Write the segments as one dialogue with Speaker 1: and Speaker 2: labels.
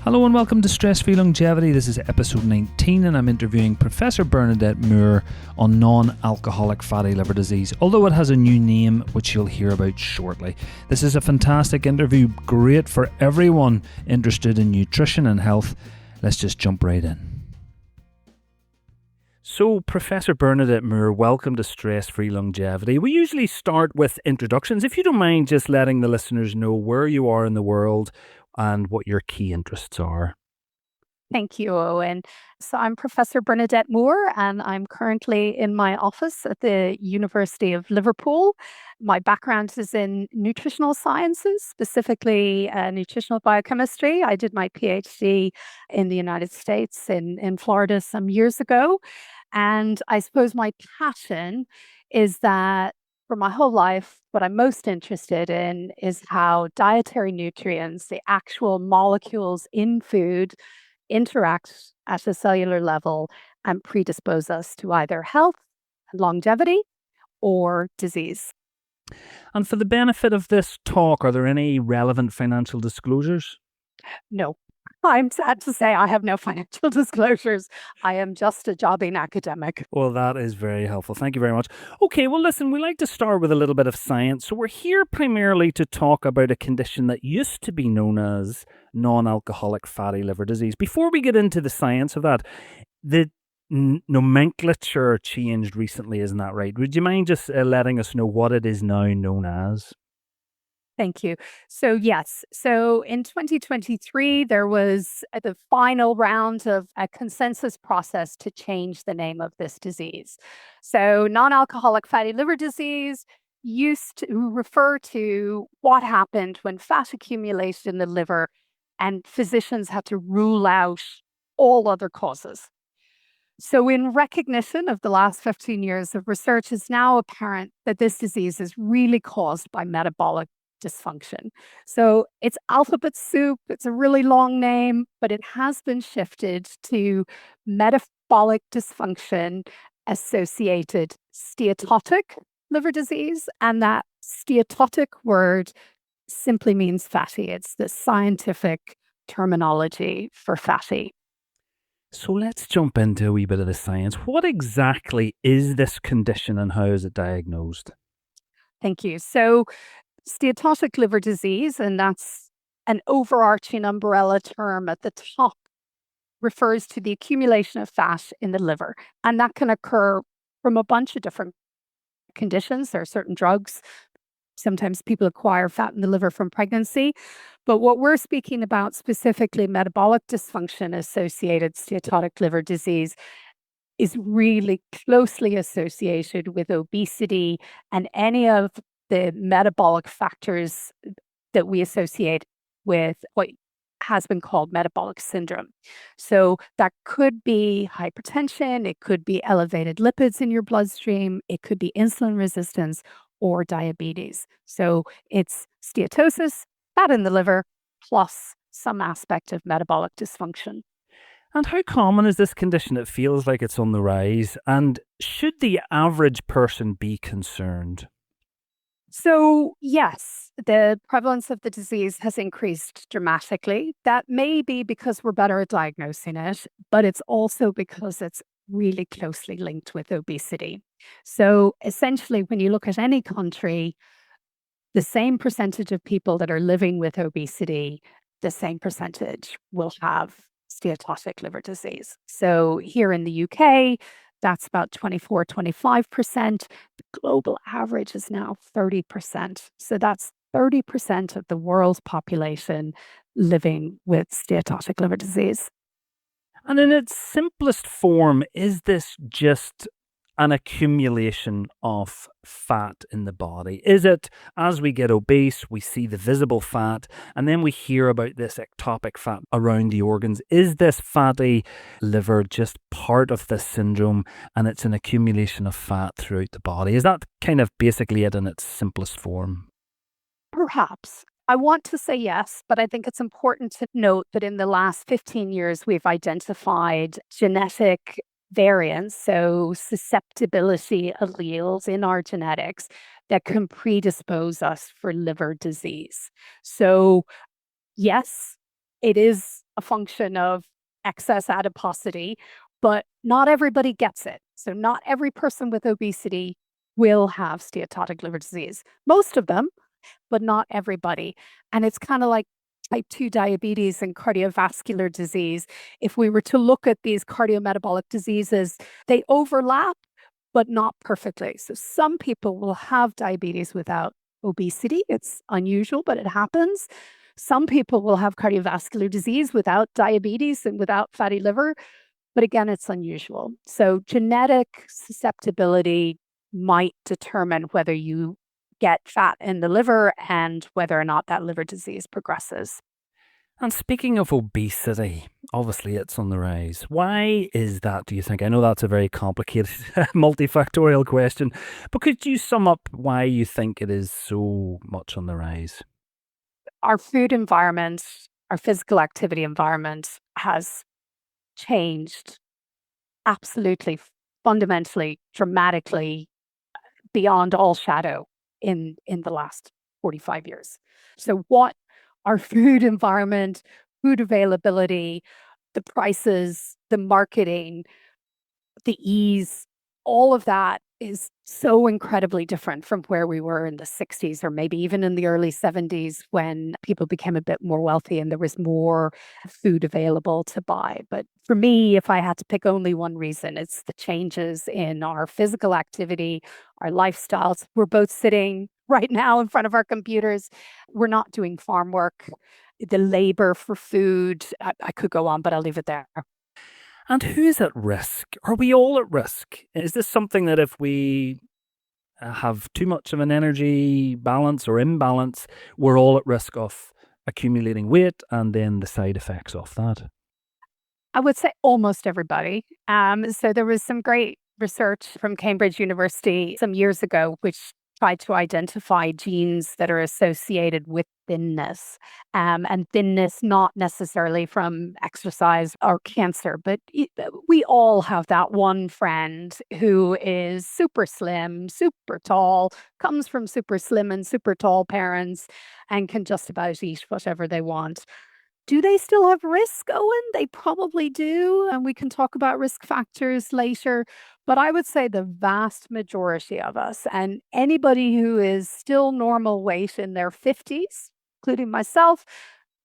Speaker 1: Hello and welcome to Stress-Free Longevity. This is episode 19 and I'm interviewing Professor Bernadette Moore on non-alcoholic fatty liver disease, although it has a new name which you'll hear about shortly. This is a fantastic interview, great for everyone interested in nutrition and health. Let's just jump right in. So, Professor Bernadette Moore, welcome to Stress-Free Longevity. We usually start with introductions. If you don't mind just letting the listeners know where you are in the world and what your key interests are.
Speaker 2: Thank you, Owen. So I'm Professor Bernadette Moore, and I'm currently in my office at the University of Liverpool. My background is in nutritional sciences, specifically nutritional biochemistry. I did my PhD in the United States in Florida some years ago. And I suppose my passion is that for my whole life, what I'm most interested in is how dietary nutrients, the actual molecules in food, interact at a cellular level and predispose us to either health, longevity, or disease.
Speaker 1: And for the benefit of this talk, are there any relevant financial disclosures?
Speaker 2: No. I'm sad to say I have no financial disclosures. I am just a jobbing academic.
Speaker 1: Well, that is very helpful. Thank you very much. Okay, well, listen, we like to start with a little bit of science. So we're here primarily to talk about a condition that used to be known as non-alcoholic fatty liver disease. Before we get into the science of that, the nomenclature changed recently, isn't that right? Would you mind just letting us know what it is now known as?
Speaker 2: Thank you. So yes, so in 2023, there was the final round of a consensus process to change the name of this disease. So non-alcoholic fatty liver disease used to refer to what happened when fat accumulated in the liver and physicians had to rule out all other causes. So in recognition of the last 15 years of research, it's now apparent that this disease is really caused by metabolic dysfunction. So it's alphabet soup. It's a really long name, but it has been shifted to metabolic dysfunction-associated steatotic liver disease. And that steatotic word simply means fatty. It's the scientific terminology for fatty.
Speaker 1: So let's jump into a wee bit of the science. What exactly is this condition and how is it diagnosed?
Speaker 2: Thank you. So steatotic liver disease, and that's an overarching umbrella term at the top, refers to the accumulation of fat in the liver. And that can occur from a bunch of different conditions. There are certain drugs. Sometimes people acquire fat in the liver from pregnancy. But what we're speaking about specifically, metabolic dysfunction-associated steatotic liver disease, is really closely associated with obesity and any of the metabolic factors that we associate with what has been called metabolic syndrome. So that could be hypertension, it could be elevated lipids in your bloodstream, it could be insulin resistance or diabetes. So it's steatosis, fat in the liver, plus some aspect of metabolic dysfunction.
Speaker 1: And how common is this condition? It feels like it's on the rise. And should the average person be concerned?
Speaker 2: So, yes, the prevalence of the disease has increased dramatically. That may be because we're better at diagnosing it, but it's also because it's really closely linked with obesity. So, essentially, when you look at any country, the same percentage of people that are living with obesity, the same percentage will have steatotic liver disease. So, here in the UK, that's about 24-25%. The global average is now 30%. So that's 30% of the world's population living with steatotic liver disease.
Speaker 1: And in its simplest form, is this just an accumulation of fat in the body? Is it, as we get obese, we see the visible fat, and then we hear about this ectopic fat around the organs? Is this fatty liver just part of this syndrome, and it's an accumulation of fat throughout the body? Is that kind of basically it in its simplest form?
Speaker 2: Perhaps. I want to say yes, but I think it's important to note that in the last 15 years, we've identified genetic variants, so susceptibility alleles in our genetics that can predispose us for liver disease. So yes, it is a function of excess adiposity, but not everybody gets it. So not every person with obesity will have steatotic liver disease. Most of them, but not everybody. And it's kind of like type 2 diabetes and cardiovascular disease. If we were to look at these cardiometabolic diseases, they overlap, but not perfectly. So some people will have diabetes without obesity. It's unusual, but it happens. Some people will have cardiovascular disease without diabetes and without fatty liver, but again, it's unusual. So genetic susceptibility might determine whether you get fat in the liver and whether or not that liver disease progresses.
Speaker 1: And speaking of obesity, obviously it's on the rise. Why is that, do you think? I know that's a very complicated, multifactorial question, but could you sum up why you think it is so much on the rise?
Speaker 2: Our food environment, our physical activity environment has changed absolutely, fundamentally, dramatically, beyond all shadow in the last 45 years. So what our food environment, food availability, the prices, the marketing, the ease, all of that is so incredibly different from where we were in the 60s or maybe even in the early 70s when people became a bit more wealthy and there was more food available to buy. But for me, if I had to pick only one reason, it's the changes in our physical activity, our lifestyles. We're both sitting right now in front of our computers. We're not doing farm work. The labor for food, I could go on, but I'll leave it there.
Speaker 1: And who's at risk? Are we all at risk? Is this something that if we have too much of an energy balance or imbalance, we're all at risk of accumulating weight and then the side effects of that?
Speaker 2: I would say almost everybody. So there was some great research from Cambridge University some years ago, which tried to identify genes that are associated with thinness, and thinness not necessarily from exercise or cancer, but we all have that one friend who is super slim, super tall, comes from super slim and super tall parents, and can just about eat whatever they want. Do they still have risk, Owen? They probably do. And we can talk about risk factors later. But I would say the vast majority of us, and anybody who is still normal weight in their 50s, including myself,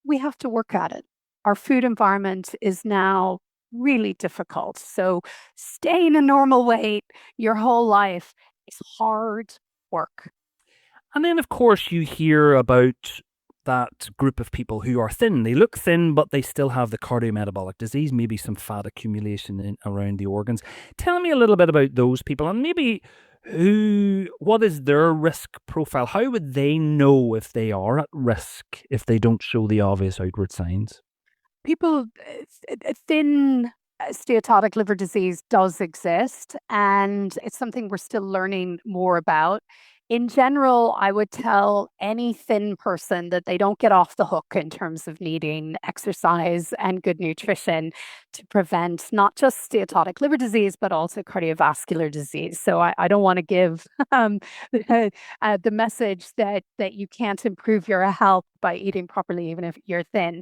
Speaker 2: we have to work at it. Our food environment is now really difficult. So staying a normal weight your whole life is hard work.
Speaker 1: And then, of course, you hear about that group of people who are thin. They look thin, but they still have the cardiometabolic disease, maybe some fat accumulation around the organs. Tell me a little bit about those people and maybe what is their risk profile? How would they know if they are at risk if they don't show the obvious outward signs?
Speaker 2: People, thin steatotic liver disease does exist, and it's something we're still learning more about. In general, I would tell any thin person that they don't get off the hook in terms of needing exercise and good nutrition to prevent not just steatotic liver disease, but also cardiovascular disease. So I don't want to give the message that you can't improve your health by eating properly, even if you're thin.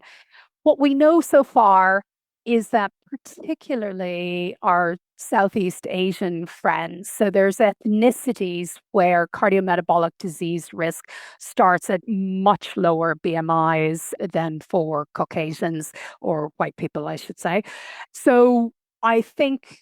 Speaker 2: What we know so far is that particularly our Southeast Asian friends, so there's ethnicities where cardiometabolic disease risk starts at much lower BMIs than for Caucasians or white people, I should say. So I think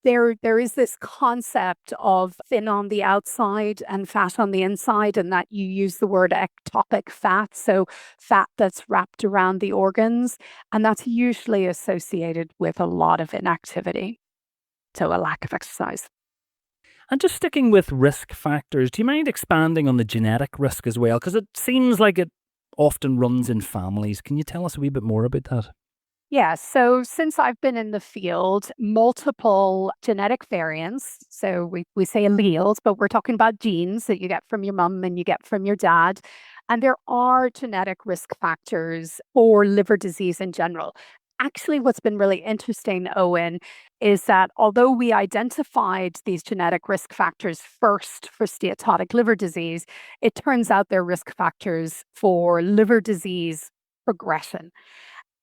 Speaker 2: there is this concept of thin on the outside and fat on the inside, and that you use the word ectopic fat, so fat that's wrapped around the organs, and that's usually associated with a lot of inactivity, so a lack of exercise.
Speaker 1: And just sticking with risk factors, do you mind expanding on the genetic risk as well? Because it seems like it often runs in families. Can you tell us a wee bit more about that?
Speaker 2: Yeah, so since I've been in the field, multiple genetic variants, so we say alleles, but we're talking about genes that you get from your mum and you get from your dad. And there are genetic risk factors for liver disease in general. Actually, what's been really interesting, Owen, is that although we identified these genetic risk factors first for steatotic liver disease, it turns out they're risk factors for liver disease progression.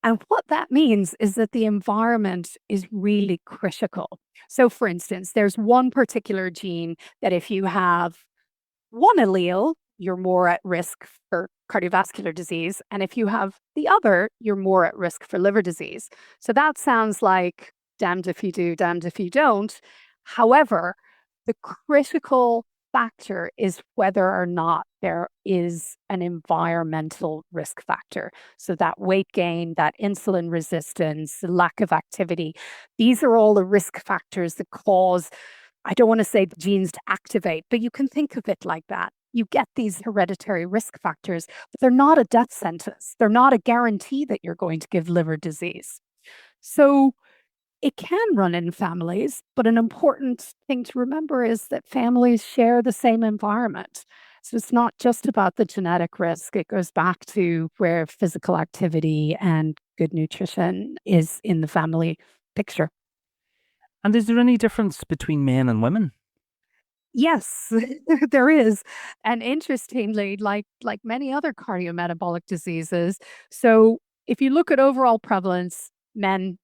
Speaker 2: And what that means is that the environment is really critical. So, for instance, there's one particular gene that if you have one allele, you're more at risk for cardiovascular disease. And if you have the other, you're more at risk for liver disease. So that sounds like damned if you do, damned if you don't. However, the critical factor is whether or not there is an environmental risk factor. So that weight gain, that insulin resistance, lack of activity, these are all the risk factors that cause, I don't want to say the genes to activate, but you can think of it like that. You get these hereditary risk factors, but they're not a death sentence. They're not a guarantee that you're going to give liver disease. So it can run in families, but an important thing to remember is that families share the same environment. So it's not just about the genetic risk. It goes back to where physical activity and good nutrition is in the family picture.
Speaker 1: And is there any difference between men and women?
Speaker 2: Yes, there is. And interestingly, like many other cardiometabolic diseases, so if you look at overall prevalence, men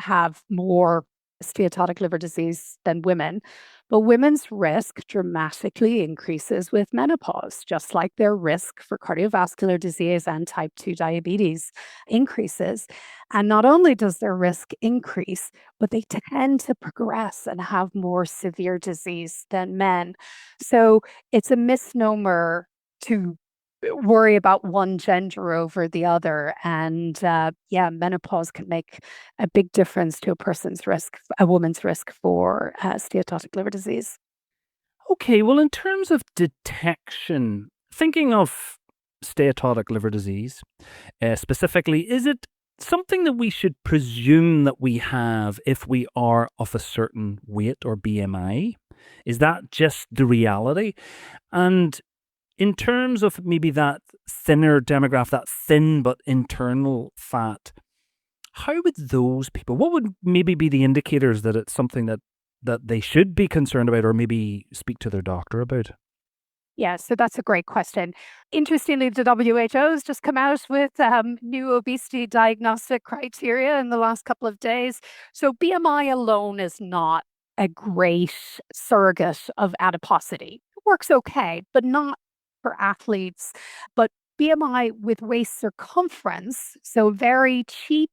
Speaker 2: have more steatotic liver disease than women, but women's risk dramatically increases with menopause, just like their risk for cardiovascular disease and type 2 diabetes increases. And not only does their risk increase, but they tend to progress and have more severe disease than men. So it's a misnomer to worry about one gender over the other. And yeah, menopause can make a big difference to a woman's risk for steatotic liver disease.
Speaker 1: Okay, well, in terms of detection, thinking of steatotic liver disease specifically, is it something that we should presume that we have if we are of a certain weight or BMI? Is that just the reality? And in terms of maybe that thinner demographic, that thin but internal fat, how would those people, what would maybe be the indicators that it's something that they should be concerned about or maybe speak to their doctor about?
Speaker 2: Yeah, so that's a great question. Interestingly, the WHO has just come out with new obesity diagnostic criteria in the last couple of days. So BMI alone is not a great surrogate of adiposity. It works okay, but not for athletes. But BMI with waist circumference, so very cheap,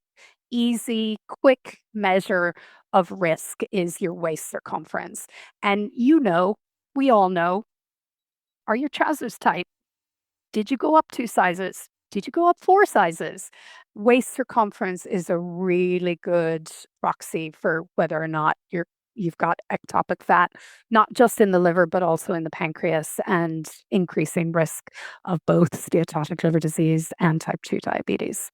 Speaker 2: easy, quick measure of risk is your waist circumference. And we all know, are your trousers tight? Did you go up 2 sizes? Did you go up 4 sizes? Waist circumference is a really good proxy for whether or not you've got ectopic fat, not just in the liver, but also in the pancreas, and increasing risk of both steatotic liver disease and type 2 diabetes.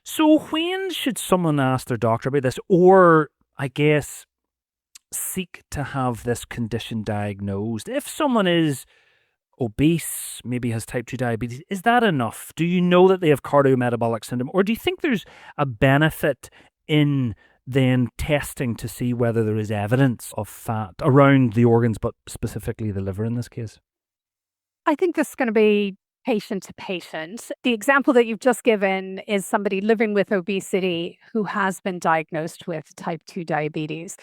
Speaker 1: So when should someone ask their doctor about this, or I guess seek to have this condition diagnosed? If someone is obese, maybe has type 2 diabetes, is that enough? Do you know that they have cardiometabolic syndrome, or do you think there's a benefit in then testing to see whether there is evidence of fat around the organs, but specifically the liver in this case?
Speaker 2: I think this is going to be patient to patient. The example that you've just given is somebody living with obesity who has been diagnosed with type 2 diabetes.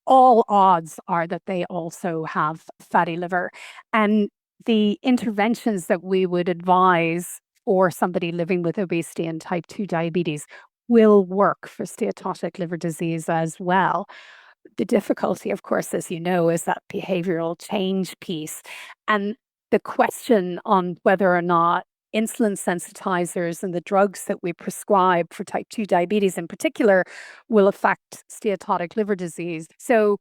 Speaker 2: All odds are that they also have fatty liver. And the interventions that we would advise for somebody living with obesity and type 2 diabetes will work for steatotic liver disease as well. The difficulty, of course, as you know, is that behavioral change piece. And the question on whether or not insulin sensitizers and the drugs that we prescribe for type 2 diabetes in particular will affect steatotic liver disease. So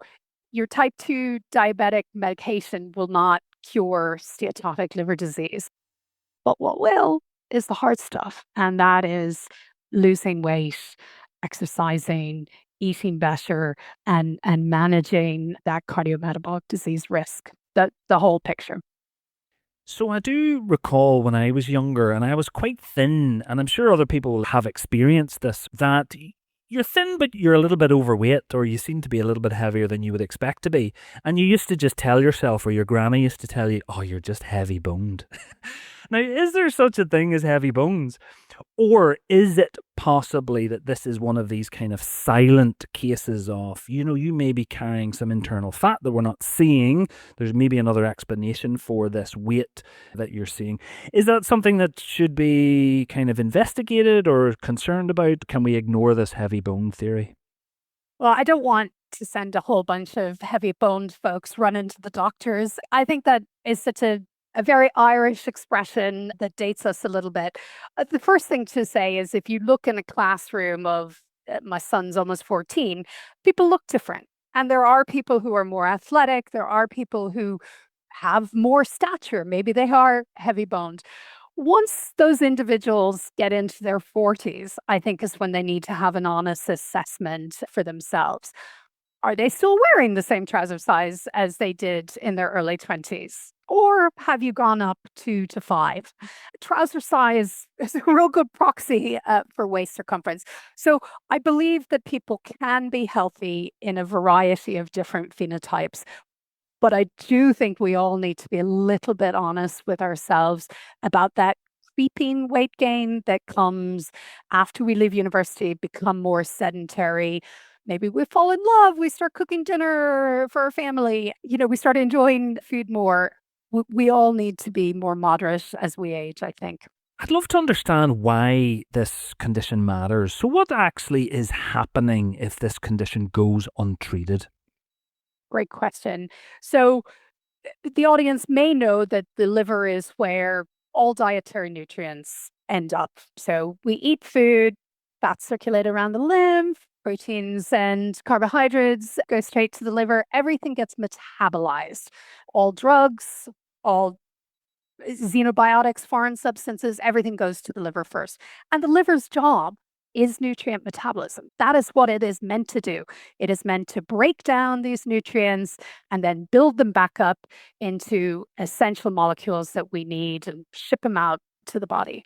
Speaker 2: your type 2 diabetic medication will not cure steatotic liver disease. But what will is the hard stuff, and that is losing weight, exercising, eating better, and managing that cardiometabolic disease risk, the whole picture.
Speaker 1: So I do recall when I was younger and I was quite thin, and I'm sure other people have experienced this, that you're thin but you're a little bit overweight, or you seem to be a little bit heavier than you would expect to be. And you used to just tell yourself, or your grandma used to tell you, oh, you're just heavy boned. Now, is there such a thing as heavy bones? Or is it possibly that this is one of these kind of silent cases of, you may be carrying some internal fat that we're not seeing. There's maybe another explanation for this weight that you're seeing. Is that something that should be kind of investigated or concerned about? Can we ignore this heavy bone theory?
Speaker 2: Well, I don't want to send a whole bunch of heavy boned folks running to the doctors. I think that is such a very Irish expression that dates us a little bit. The first thing to say is if you look in a classroom of my son's almost 14, people look different. And there are people who are more athletic. There are people who have more stature. Maybe they are heavy boned. Once those individuals get into their 40s, I think is when they need to have an honest assessment for themselves. Are they still wearing the same trouser size as they did in their early 20s? Or have you gone up 2 to 5? Trouser size is a real good proxy for waist circumference. So I believe that people can be healthy in a variety of different phenotypes. But I do think we all need to be a little bit honest with ourselves about that creeping weight gain that comes after we leave university, become more sedentary. Maybe we fall in love, we start cooking dinner for our family, we start enjoying food more. We all need to be more moderate as we age, I think.
Speaker 1: I'd love to understand why this condition matters. So what actually is happening if this condition goes untreated?
Speaker 2: Great question. So the audience may know that the liver is where all dietary nutrients end up. So we eat food, fats circulate around the lymph, proteins and carbohydrates go straight to the liver. Everything gets metabolized. All drugs, all xenobiotics, foreign substances, everything goes to the liver first. And the liver's job is nutrient metabolism. That is what it is meant to do. It is meant to break down these nutrients and then build them back up into essential molecules that we need and ship them out to the body.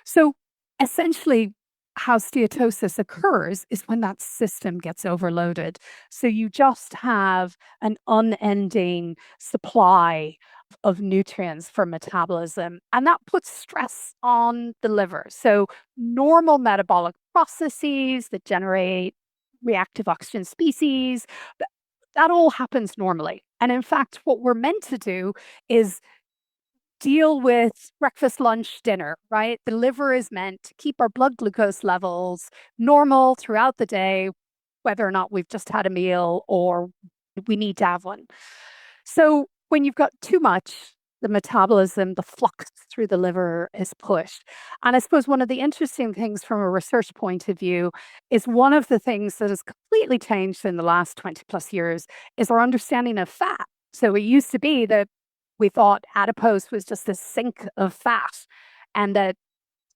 Speaker 2: So essentially, how steatosis occurs is when that system gets overloaded. So you just have an unending supply of nutrients for metabolism, and that puts stress on the liver. So normal metabolic processes that generate reactive oxygen species, that all happens normally. And in fact, what we're meant to do is deal with breakfast, lunch, dinner, right? The liver is meant to keep our blood glucose levels normal throughout the day, whether or not we've just had a meal or we need to have one. So when you've got too much, the metabolism, the flux through the liver is pushed. And I suppose one of the interesting things from a research point of view is one of the things that has completely changed in the last 20 plus years is our understanding of fat. So it used to be that we thought adipose was just a sink of fat and that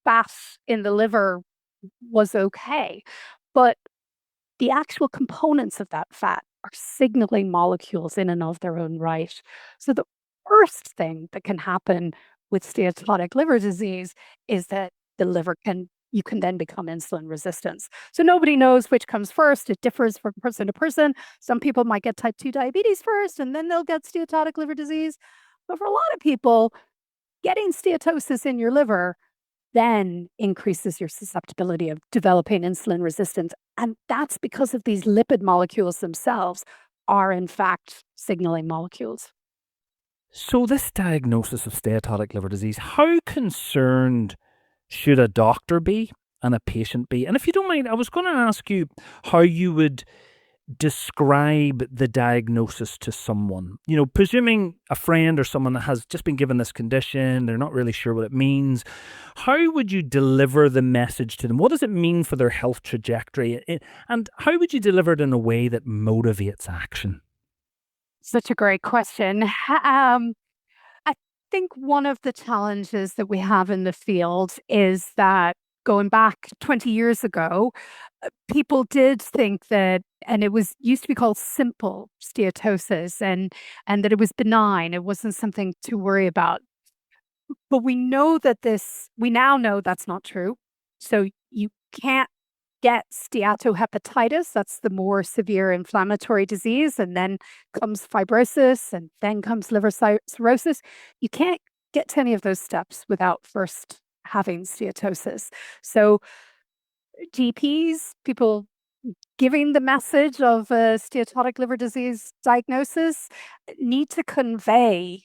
Speaker 2: fat in the liver was okay. But the actual components of that fat are signaling molecules in and of their own right. So the worst thing that can happen with steatotic liver disease is that you can then become insulin resistant. So nobody knows which comes first. It differs from person to person. Some people might get type 2 diabetes first, and then they'll get steatotic liver disease. But for a lot of people, getting steatosis in your liver then increases your susceptibility of developing insulin resistance. And that's because of these lipid molecules themselves are in fact signaling molecules.
Speaker 1: So this diagnosis of steatotic liver disease, how concerned should a doctor be and a patient be? And if you don't mind, I was going to ask you how you would describe the diagnosis to someone. Presuming a friend or someone that has just been given this condition, they're not really sure what it means. How would you deliver the message to them? What does it mean for their health trajectory? And how would you deliver it in a way that motivates action?
Speaker 2: Such a great question. I think one of the challenges that we have in the field is that going back 20 years ago, people did think that, and it used to be called simple steatosis, and that it was benign. It wasn't something to worry about. But we now know that's not true. So you can't get steatohepatitis. That's the more severe inflammatory disease. And then comes fibrosis, and then comes liver cirrhosis. You can't get to any of those steps without first having steatosis. So GPs, people giving the message of a steatotic liver disease diagnosis, need to convey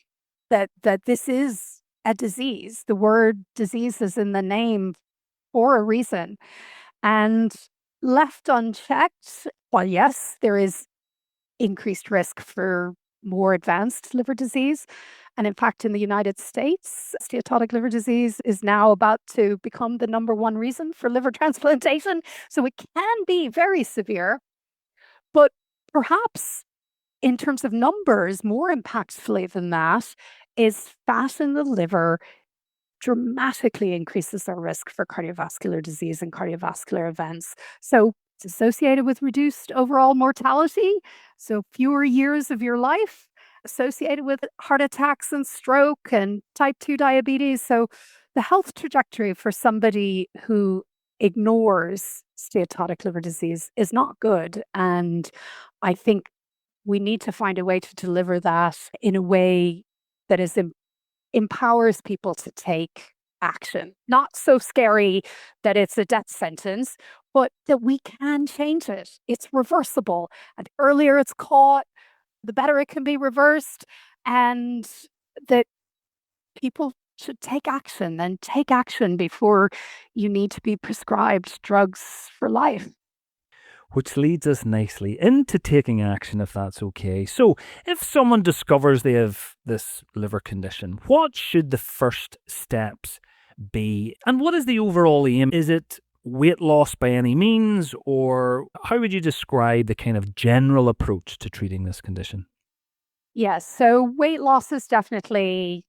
Speaker 2: that this is a disease. The word disease is in the name for a reason. And left unchecked, well, yes, there is increased risk for more advanced liver disease. And in fact, in the United States, steatotic liver disease is now about to become the number one reason for liver transplantation. So it can be very severe. But perhaps in terms of numbers, more impactfully than that, is fat in the liver dramatically increases our risk for cardiovascular disease and cardiovascular events. So it's associated with reduced overall mortality, so fewer years of your life, associated with heart attacks and stroke and type 2 diabetes. So the health trajectory for somebody who ignores steatotic liver disease is not good. And I think we need to find a way to deliver that in a way that empowers people to take action. Not so scary that it's a death sentence, but that we can change it. It's reversible. And the earlier it's caught, the better it can be reversed. And that people should take action and take action before you need to be prescribed drugs for life.
Speaker 1: Which leads us nicely into taking action, if that's okay. So, if someone discovers they have this liver condition, what should the first steps be? And what is the overall aim? Is it weight loss by any means, or how would you describe the kind of general approach to treating this condition?
Speaker 2: Yes, so weight loss is definitely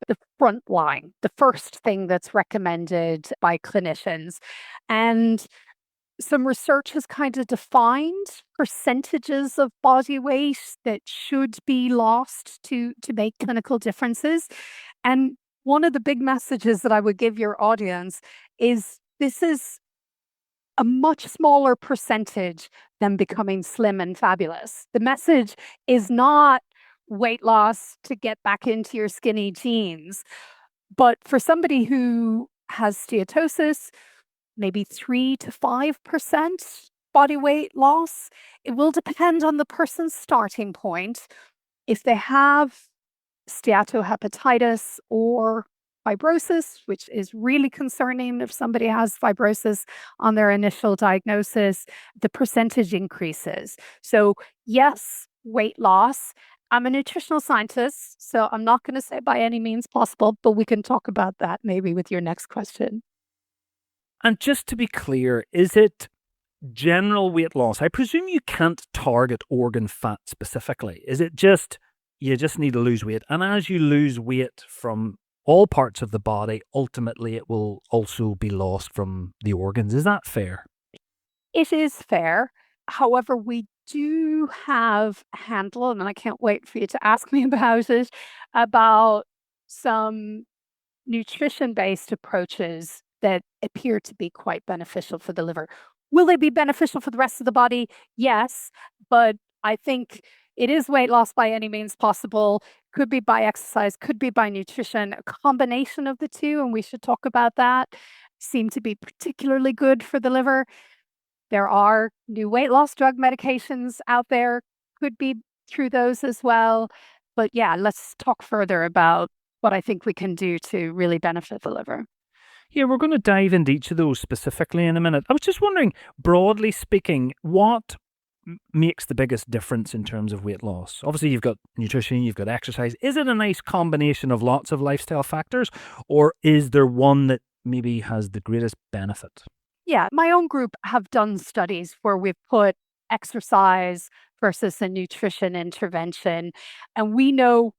Speaker 2: the front line, the first thing that's recommended by clinicians. And some research has kind of defined percentages of body weight that should be lost to make clinical differences. And one of the big messages that I would give your audience is this is a much smaller percentage than becoming slim and fabulous. The message is not weight loss to get back into your skinny jeans, but for somebody who has steatosis, maybe 3 to 5% body weight loss. It will depend on the person's starting point. If they have steatohepatitis or fibrosis, which is really concerning if somebody has fibrosis on their initial diagnosis, the percentage increases. So yes, weight loss. I'm a nutritional scientist, so I'm not going to say by any means possible, but we can talk about that maybe with your next question.
Speaker 1: And just to be clear, is it general weight loss? I presume you can't target organ fat specifically. Is it just you just need to lose weight? And as you lose weight from all parts of the body, ultimately it will also be lost from the organs. Is that fair?
Speaker 2: It is fair. However, we do have a handle, and I can't wait for you to ask me about it, about some nutrition-based approaches that appear to be quite beneficial for the liver. Will they be beneficial for the rest of the body? Yes, but I think it is weight loss by any means possible. Could be by exercise, could be by nutrition, a combination of the two, and we should talk about that. Seem to be particularly good for the liver. There are new weight loss drug medications out there, could be through those as well. But yeah, let's talk further about what I think we can do to really benefit the liver.
Speaker 1: Yeah, we're going to dive into each of those specifically in a minute. I was just wondering, broadly speaking, what makes the biggest difference in terms of weight loss? Obviously, you've got nutrition, you've got exercise. Is it a nice combination of lots of lifestyle factors, or is there one that maybe has the greatest benefit?
Speaker 2: Yeah, my own group have done studies where we've put exercise versus a nutrition intervention. And we know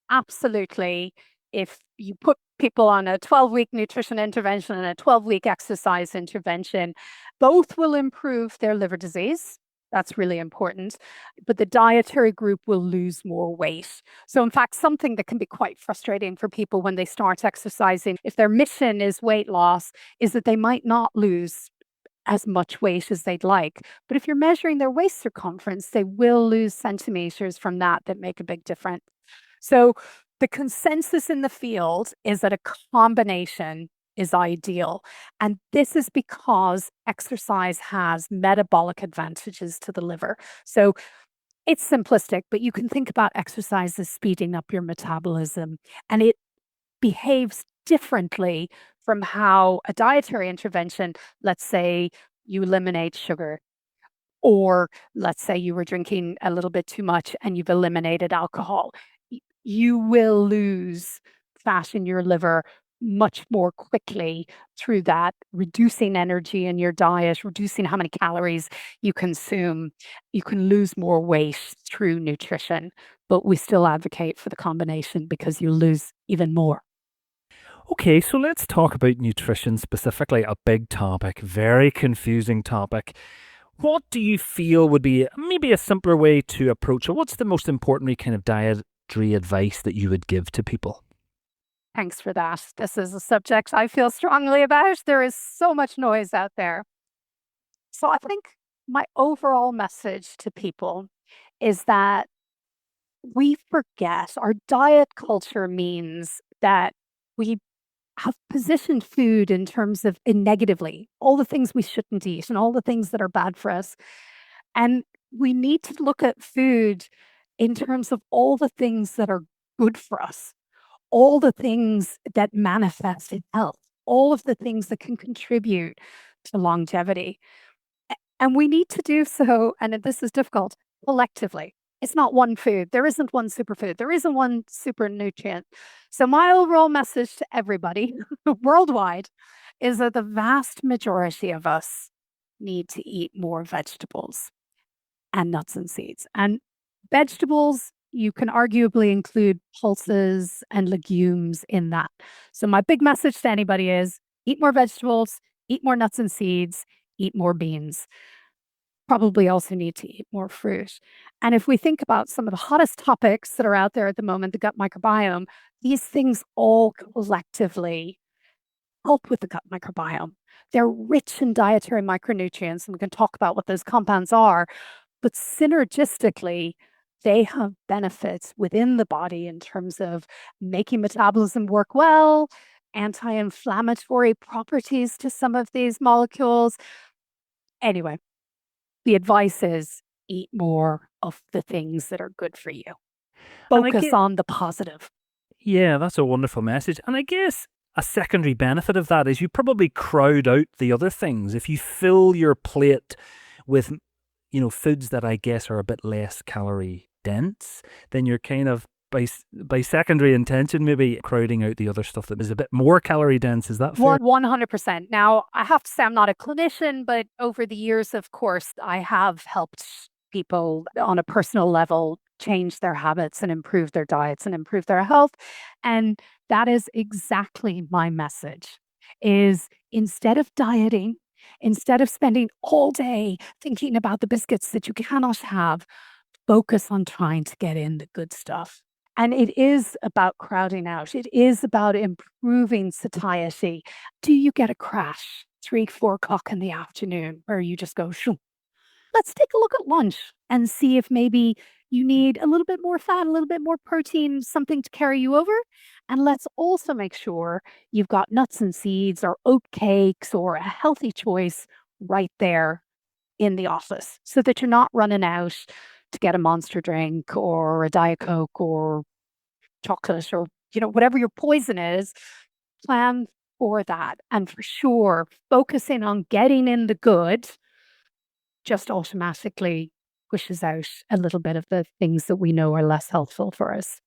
Speaker 2: absolutely if you put people on a 12-week nutrition intervention and a 12-week exercise intervention, both will improve their liver disease. That's really important. But the dietary group will lose more weight. So in fact, something that can be quite frustrating for people when they start exercising, if their mission is weight loss, is that they might not lose as much weight as they'd like. But if you're measuring their waist circumference, they will lose centimeters from that make a big difference. So The consensus in the field is that a combination is ideal. And this is because exercise has metabolic advantages to the liver. So it's simplistic, but you can think about exercise as speeding up your metabolism, and it behaves differently from how a dietary intervention, let's say you eliminate sugar, or let's say you were drinking a little bit too much and you've eliminated alcohol. You will lose fat in your liver much more quickly through that, reducing energy in your diet, reducing how many calories you consume. You can lose more weight through nutrition, but we still advocate for the combination because you lose even more.
Speaker 1: Okay, so let's talk about nutrition specifically, a big topic, very confusing topic. What do you feel would be maybe a simpler way to approach it? What's the most important kind of dietary advice that you would give to people?
Speaker 2: Thanks for that. This is a subject I feel strongly about. There is so much noise out there. So I think my overall message to people is that we forget our diet culture means that we have positioned food in terms of in negatively, all the things we shouldn't eat and all the things that are bad for us. And we need to look at food in terms of all the things that are good for us, all the things that manifest in health, all of the things that can contribute to longevity. And we need to do so, and this is difficult, collectively. It's not one food. There isn't one superfood. There isn't one super nutrient. So my overall message to everybody worldwide is that the vast majority of us need to eat more vegetables and nuts and seeds. And vegetables, you can arguably include pulses and legumes in that. So my big message to anybody is eat more vegetables, eat more nuts and seeds, eat more beans. Probably also need to eat more fruit. And if we think about some of the hottest topics that are out there at the moment, the gut microbiome, these things all collectively help with the gut microbiome. They're rich in dietary micronutrients, and we can talk about what those compounds are, but synergistically, they have benefits within the body in terms of making metabolism work well, anti-inflammatory properties to some of these molecules. Anyway, the advice is eat more of the things that are good for you.
Speaker 1: And I
Speaker 2: Focus
Speaker 1: get,
Speaker 2: on the positive.
Speaker 1: yeah, that's a wonderful message. And I guess a secondary benefit of that is you probably crowd out the other things. If you fill your plate with, foods that I guess are a bit less calorie dense, then you're kind of by secondary intention, maybe crowding out the other stuff that is a bit more calorie dense. Is that fair?
Speaker 2: 100%. Now, I have to say I'm not a clinician, but over the years, of course, I have helped people on a personal level change their habits and improve their diets and improve their health. And that is exactly my message is instead of dieting, instead of spending all day thinking about the biscuits that you cannot have, focus on trying to get in the good stuff. And it is about crowding out. It is about improving satiety. Do you get a crash 3, 4 o'clock in the afternoon where you just go, shoo? Let's take a look at lunch and see if maybe you need a little bit more fat, a little bit more protein, something to carry you over. And let's also make sure you've got nuts and seeds or oat cakes or a healthy choice right there in the office so that you're not running out to get a Monster drink or a Diet Coke or chocolate or, whatever your poison is. Plan for that. And for sure, focusing on getting in the good just automatically pushes out a little bit of the things that we know are less helpful for us.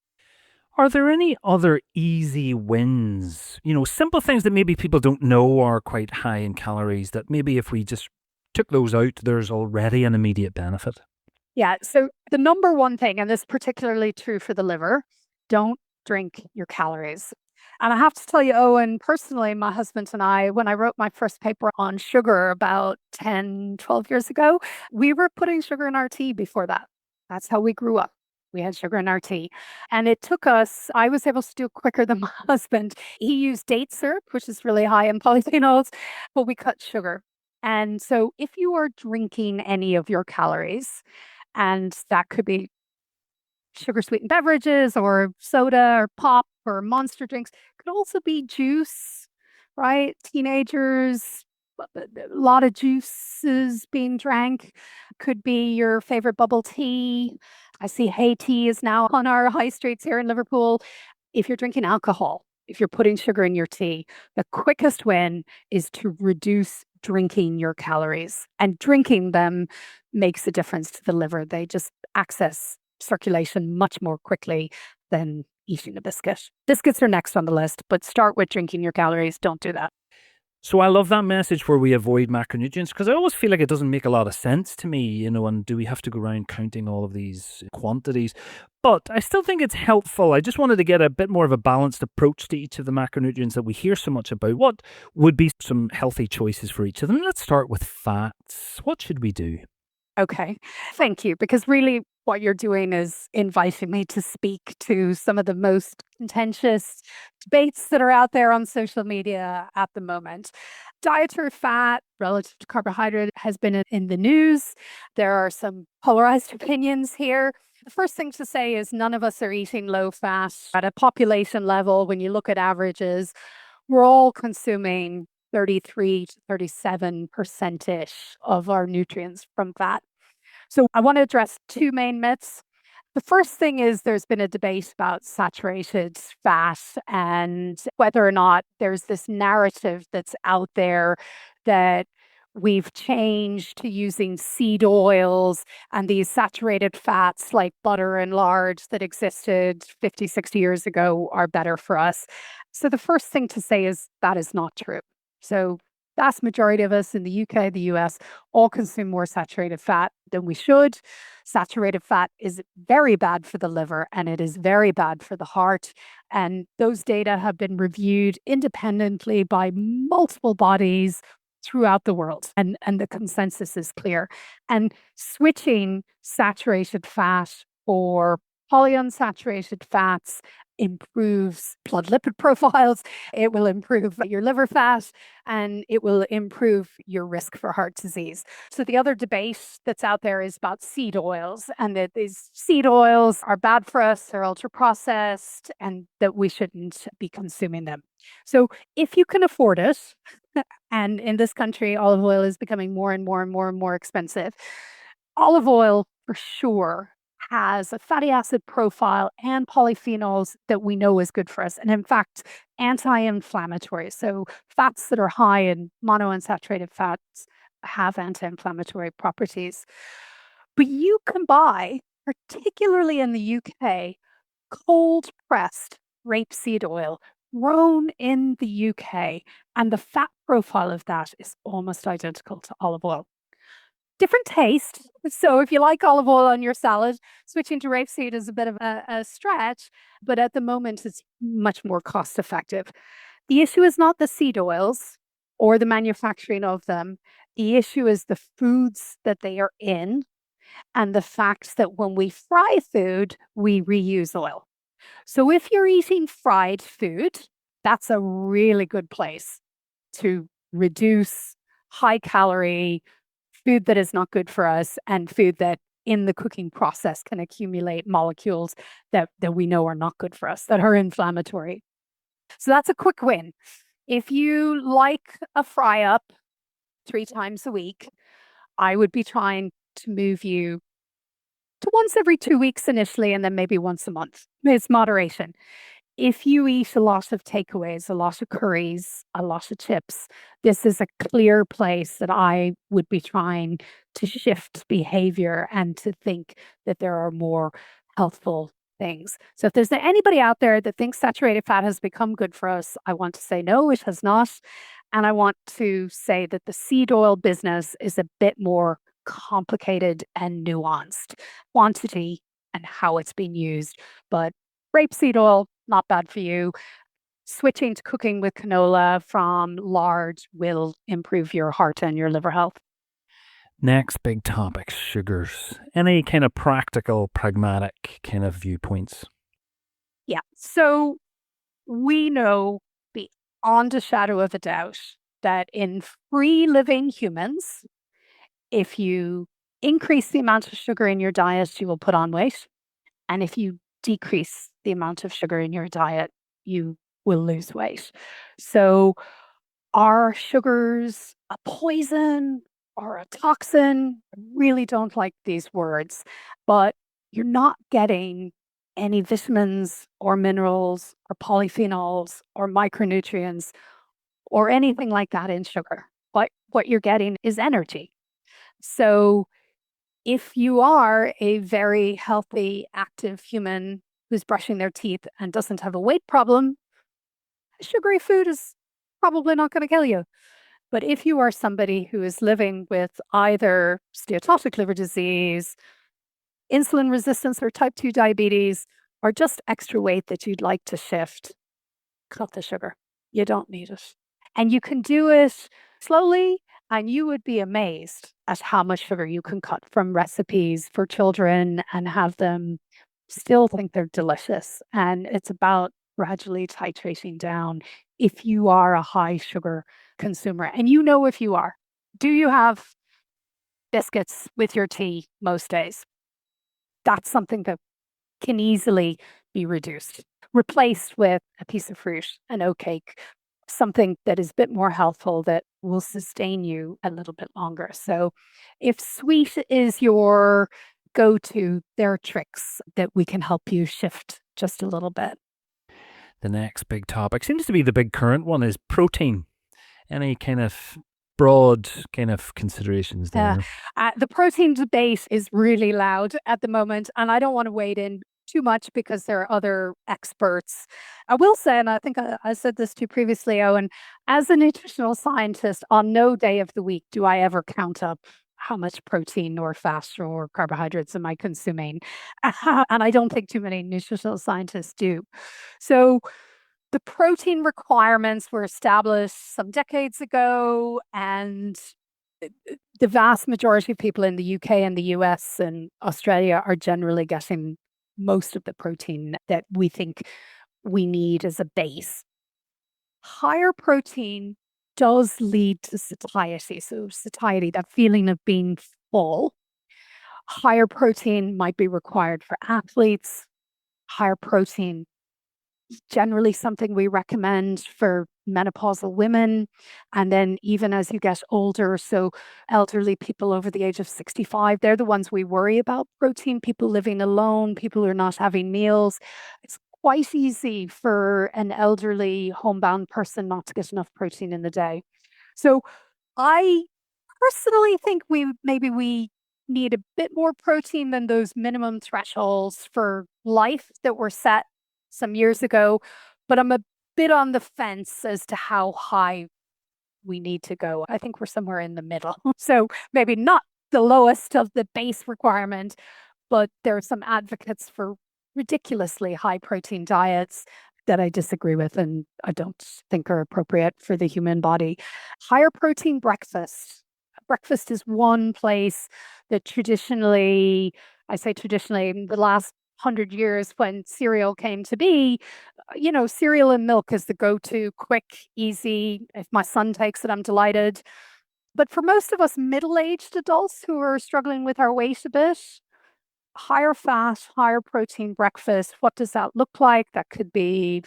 Speaker 1: Are there any other easy wins? Simple things that maybe people don't know are quite high in calories that maybe if we just took those out, there's already an immediate benefit.
Speaker 2: Yeah. So the number one thing, and this is particularly true for the liver, don't drink your calories. And I have to tell you, Owen, personally, my husband and I, when I wrote my first paper on sugar about 10, 12 years ago, we were putting sugar in our tea before that. That's how we grew up. We had sugar in our tea. And it took us, I was able to do it quicker than my husband. He used date syrup, which is really high in polyphenols, but we cut sugar. And so if you are drinking any of your calories, and that could be sugar sweetened beverages or soda or pop or monster drinks. It could also be juice, right? Teenagers, a lot of juices being drank. Could be your favorite bubble tea. I see Hey Tea is now on our high streets here in Liverpool. If you're drinking alcohol, if you're putting sugar in your tea, the quickest win is to reduce drinking your calories. And drinking them makes a difference to the liver. They just access circulation much more quickly than eating a biscuit. Biscuits are next on the list, but start with drinking your calories. Don't do that.
Speaker 1: So I love that message where we avoid macronutrients, because I always feel like it doesn't make a lot of sense to me, and do we have to go around counting all of these quantities? But I still think it's helpful. I just wanted to get a bit more of a balanced approach to each of the macronutrients that we hear so much about. What would be some healthy choices for each of them? Let's start with fats. What should we do?
Speaker 2: Okay. Thank you. Because really, what you're doing is inviting me to speak to some of the most contentious debates that are out there on social media at the moment. Dietary fat relative to carbohydrate has been in the news. There are some polarized opinions here. The first thing to say is none of us are eating low fat at a population level. When you look at averages, we're all consuming 33 to 37% ish of our nutrients from fat. So I want to address two main myths. The first thing is there's been a debate about saturated fat and whether or not there's this narrative that's out there that we've changed to using seed oils and these saturated fats like butter and lard that existed 50, 60 years ago are better for us. So the first thing to say is that is not true. So vast majority of us in the UK, the US, all consume more saturated fat than we should. Saturated fat is very bad for the liver and it is very bad for the heart. And those data have been reviewed independently by multiple bodies throughout the world. And the consensus is clear. And switching saturated fat for polyunsaturated fats improves blood lipid profiles, it will improve your liver fat, and it will improve your risk for heart disease. So the other debate that's out there is about seed oils, and that these seed oils are bad for us, they're ultra processed, and that we shouldn't be consuming them. So if you can afford it, and in this country, olive oil is becoming more and more and more and more expensive, olive oil for sure has a fatty acid profile and polyphenols that we know is good for us. And in fact, anti-inflammatory. So fats that are high in monounsaturated fats have anti-inflammatory properties. But you can buy, particularly in the UK, cold pressed rapeseed oil grown in the UK. And the fat profile of that is almost identical to olive oil. Different taste. So if you like olive oil on your salad, switching to rapeseed is a bit of a stretch, but at the moment it's much more cost effective. The issue is not the seed oils or the manufacturing of them. The issue is the foods that they are in and the fact that when we fry food, we reuse oil. So if you're eating fried food, that's a really good place to reduce high calorie food that is not good for us and food that in the cooking process can accumulate molecules that we know are not good for us, that are inflammatory. So that's a quick win. If you like a fry up 3 times a week, I would be trying to move you to once every 2 weeks initially, and then maybe once a month. It's moderation. If you eat a lot of takeaways, a lot of curries, a lot of chips, this is a clear place that I would be trying to shift behavior and to think that there are more healthful things. So if there's anybody out there that thinks saturated fat has become good for us, I want to say no, it has not. And I want to say that the seed oil business is a bit more complicated and nuanced. Quantity and how it's being used. But rapeseed oil, not bad for you. Switching to cooking with canola from lard will improve your heart and your liver health.
Speaker 1: Next big topic, sugars. Any kind of practical, pragmatic kind of viewpoints?
Speaker 2: Yeah. So we know beyond a shadow of a doubt that in free living humans, if you increase the amount of sugar in your diet, you will put on weight. And if you decrease the amount of sugar in your diet, you will lose weight. So are sugars a poison or a toxin? I really don't like these words, but you're not getting any vitamins or minerals or polyphenols or micronutrients or anything like that in sugar. What you're getting is energy. So if you are a very healthy, active human who's brushing their teeth and doesn't have a weight problem, sugary food is probably not going to kill you. But if you are somebody who is living with either steatotic liver disease, insulin resistance, or type 2 diabetes, or just extra weight that you'd like to shift, cut the sugar. You don't need it. And you can do it slowly, and you would be amazed at how much sugar you can cut from recipes for children and have them still think they're delicious. And it's about gradually titrating down if you are a high sugar consumer. And you know if you are. Do you have biscuits with your tea most days? That's something that can easily be reduced, replaced with a piece of fruit, an oat cake, something that is a bit more healthful that will sustain you a little bit longer. So if sweet is your go-to, there are tricks that we can help you shift just a little bit.
Speaker 1: The next big topic seems to be the big current one is protein. Any kind of broad kind of considerations there?
Speaker 2: The protein debate is really loud at the moment, and I don't want to wade in too much because there are other experts. I will say, and I think I said this to you previously, Owen, as a nutritional scientist, on no day of the week do I ever count up how much protein or fat or carbohydrates am I consuming. And I don't think too many nutritional scientists do. So the protein requirements were established some decades ago, and the vast majority of people in the UK and the US and Australia are generally getting most of the protein that we think we need as a base. Higher protein does lead to satiety. So, satiety, that feeling of being full. Higher protein might be required for athletes. Higher protein generally something we recommend for menopausal women. And then even as you get older, so elderly people over the age of 65, they're the ones we worry about protein, people living alone, people who are not having meals. It's quite easy for an elderly homebound person not to get enough protein in the day. So I personally think we need a bit more protein than those minimum thresholds for life that were set some years ago, but I'm a bit on the fence as to how high we need to go. I think we're somewhere in the middle. So maybe not the lowest of the base requirement, but there are some advocates for ridiculously high protein diets that I disagree with and I don't think are appropriate for the human body. Higher protein breakfast. Breakfast is one place that traditionally, I say traditionally, in the last 100 years when cereal came to be, cereal and milk is the go-to, quick, easy. If my son takes it, I'm delighted. But for most of us middle-aged adults who are struggling with our weight a bit, higher fat, higher protein breakfast, what does that look like? That could be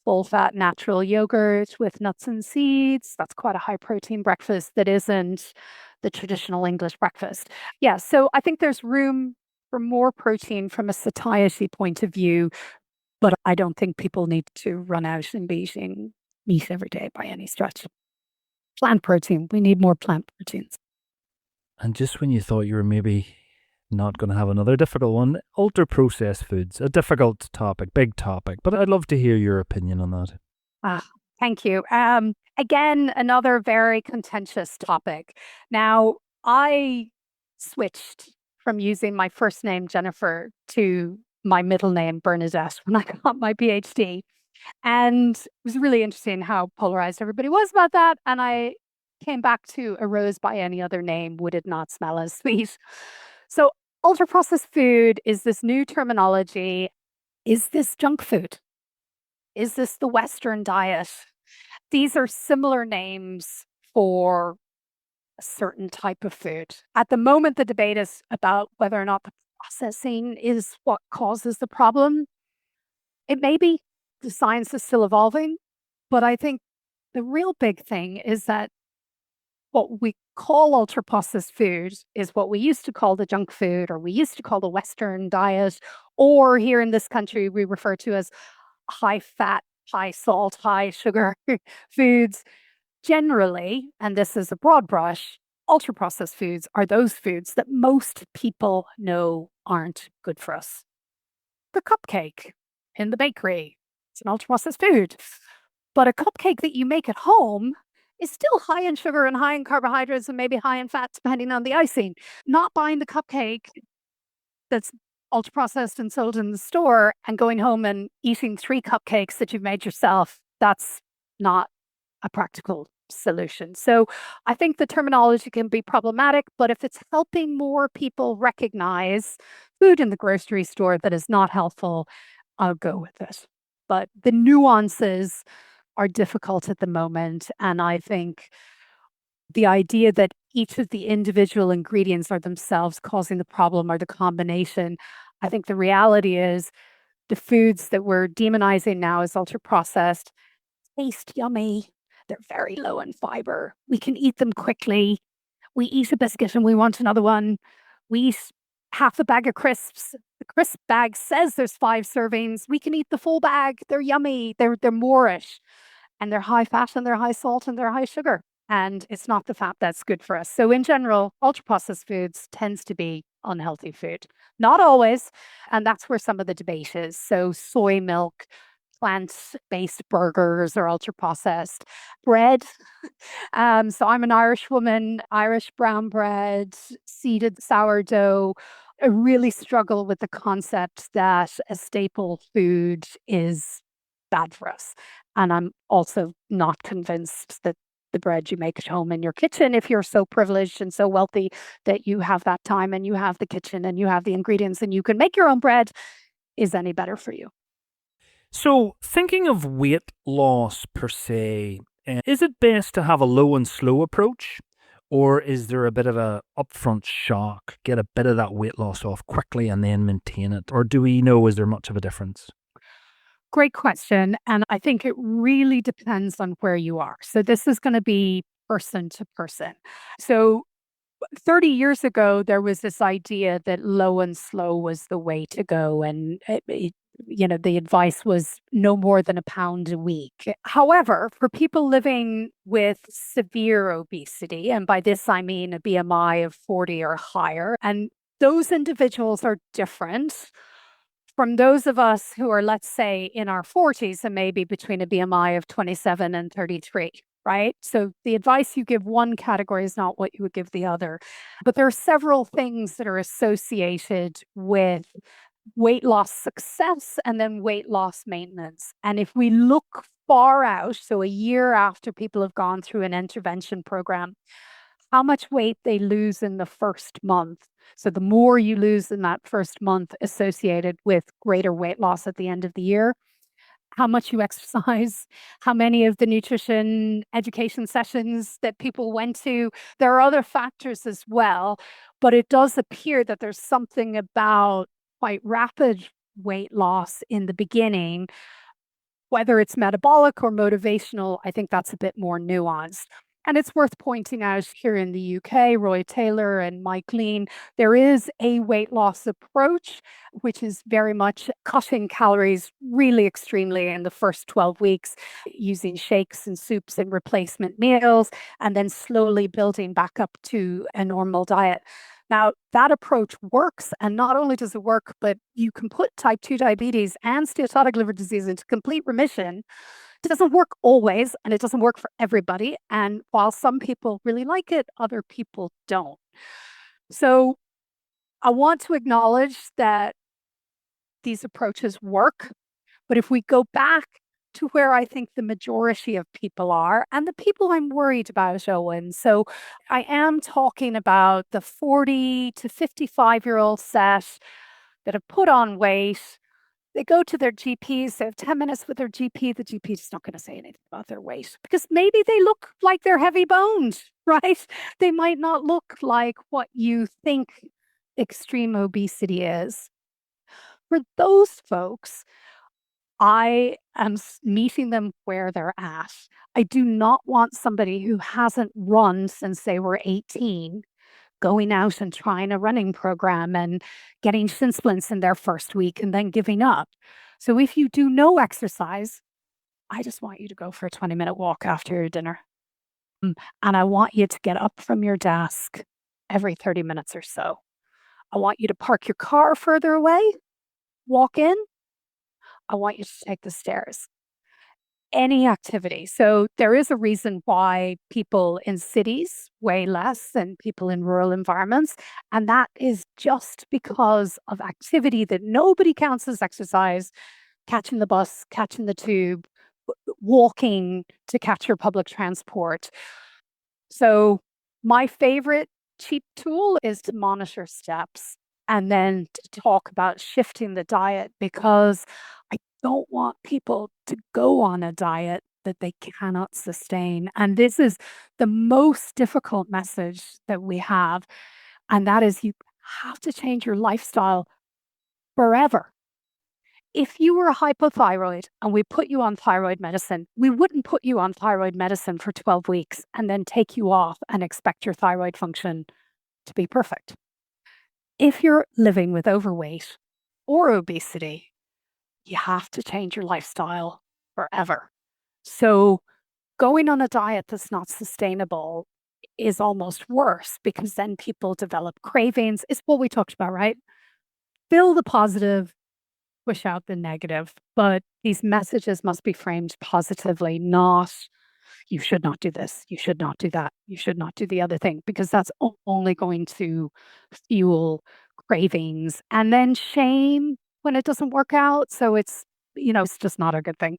Speaker 2: full fat natural yogurt with nuts and seeds. That's quite a high protein breakfast that isn't the traditional English breakfast. Yeah, so I think there's room for more protein from a satiety point of view, but I don't think people need to run out and be eating meat every day by any stretch. Plant protein, we need more plant proteins.
Speaker 1: And just when you thought you were maybe not going to have another difficult one, ultra processed foods, a difficult topic, big topic, but I'd love to hear your opinion on that.
Speaker 2: Thank you. Again, another very contentious topic. Now, I switched from using my first name, Jennifer, to my middle name, Bernadette, when I got my PhD. And it was really interesting how polarized everybody was about that. And I came back to a rose by any other name would it not smell as sweet. So ultra processed food is this new terminology. Is this junk food? Is this the Western diet? These are similar names for a certain type of food. At the moment, the debate is about whether or not the processing is what causes the problem. It may be, the science is still evolving, but I think the real big thing is that what we call ultra processed food is what we used to call the junk food, or we used to call the Western diet, or here in this country, we refer to as high fat, high salt, high sugar foods. Generally, and this is a broad brush, ultra processed foods are those foods that most people know aren't good for us. The cupcake in the bakery, it's an ultra processed food. But a cupcake that you make at home is still high in sugar and high in carbohydrates and maybe high in fat, depending on the icing. Not buying the cupcake that's ultra processed and sold in the store and going home and eating 3 cupcakes that you've made yourself, that's not a practical solution. So I think the terminology can be problematic, but if it's helping more people recognize food in the grocery store that is not helpful, I'll go with it. But the nuances are difficult at the moment. And I think the idea that each of the individual ingredients are themselves causing the problem or the combination, I think the reality is the foods that we're demonizing now as ultra processed taste yummy. They're very low in fiber. We can eat them quickly. We eat a biscuit and we want another one. We eat half a bag of crisps. The crisp bag says there's 5 servings. We can eat the full bag. They're yummy. They're Moorish, and they're high fat and they're high salt and they're high sugar. And it's not the fat that's good for us. So in general, ultra processed foods tends to be unhealthy food. Not always. And that's where some of the debate is. So soy milk, plant-based burgers are ultra processed. Bread. So I'm an Irish woman, Irish brown bread, seeded sourdough. I really struggle with the concept that a staple food is bad for us. And I'm also not convinced that the bread you make at home in your kitchen, if you're so privileged and so wealthy that you have that time and you have the kitchen and you have the ingredients and you can make your own bread, is any better for you.
Speaker 1: So, thinking of weight loss per se, is it best to have a low and slow approach? Or is there a bit of a upfront shock, get a bit of that weight loss off quickly and then maintain it? Or do we know, is there much of a difference?
Speaker 2: Great question. And I think it really depends on where you are. So this is going to be person to person. So 30 years ago, there was this idea that low and slow was the way to go. And the advice was no more than a pound a week. However, for people living with severe obesity, and by this I mean a BMI of 40 or higher, and those individuals are different from those of us who are, let's say, in our 40s and maybe between a BMI of 27 and 33, right? So the advice you give one category is not what you would give the other. But there are several things that are associated with weight loss success and then weight loss maintenance. And if we look far out, so a year after people have gone through an intervention program, how much weight they lose in the first month. So the more you lose in that first month associated with greater weight loss at the end of the year, how much you exercise, how many of the nutrition education sessions that people went to. There are other factors as well, but it does appear that there's something about quite rapid weight loss in the beginning. Whether it's metabolic or motivational, I think that's a bit more nuanced. And it's worth pointing out here in the UK, Roy Taylor and Mike Lean, there is a weight loss approach, which is very much cutting calories really extremely in the first 12 weeks, using shakes and soups and replacement meals, and then slowly building back up to a normal diet. Now, that approach works, and not only does it work, but you can put type 2 diabetes and steatotic liver disease into complete remission. It doesn't work always, and it doesn't work for everybody. And while some people really like it, other people don't. So I want to acknowledge that these approaches work. But if we go back to where I think the majority of people are, and the people I'm worried about, Owen. So I am talking about the 40 to 55-year-old set that have put on weight. They go to their GPs, they have 10 minutes with their GP. The GP is not going to say anything about their weight because maybe they look like they're heavy boned, right? They might not look like what you think extreme obesity is. For those folks, I am meeting them where they're at. I do not want somebody who hasn't run since they were 18 going out and trying a running program and getting shin splints in their first week and then giving up. So if you do no exercise, I just want you to go for a 20-minute walk after your dinner. And I want you to get up from your desk every 30 minutes or so. I want you to park your car further away, walk in. I want you to take the stairs. Any activity. So there is a reason why people in cities weigh less than people in rural environments. And that is just because of activity that nobody counts as exercise, catching the bus, catching the tube, walking to catch your public transport. So my favorite cheap tool is to monitor steps and then to talk about shifting the diet, because I don't want people to go on a diet that they cannot sustain. And this is the most difficult message that we have. And that is, you have to change your lifestyle forever. If you were hypothyroid and we put you on thyroid medicine, we wouldn't put you on thyroid medicine for 12 weeks and then take you off and expect your thyroid function to be perfect. If you're living with overweight or obesity, you have to change your lifestyle forever. So going on a diet that's not sustainable is almost worse, because then people develop cravings. It's what we talked about, right? Fill the positive, push out the negative. But these messages must be framed positively, not you should not do this, you should not do that, you should not do the other thing, because that's only going to fuel cravings and then shame when it doesn't work out. So it's just not a good thing.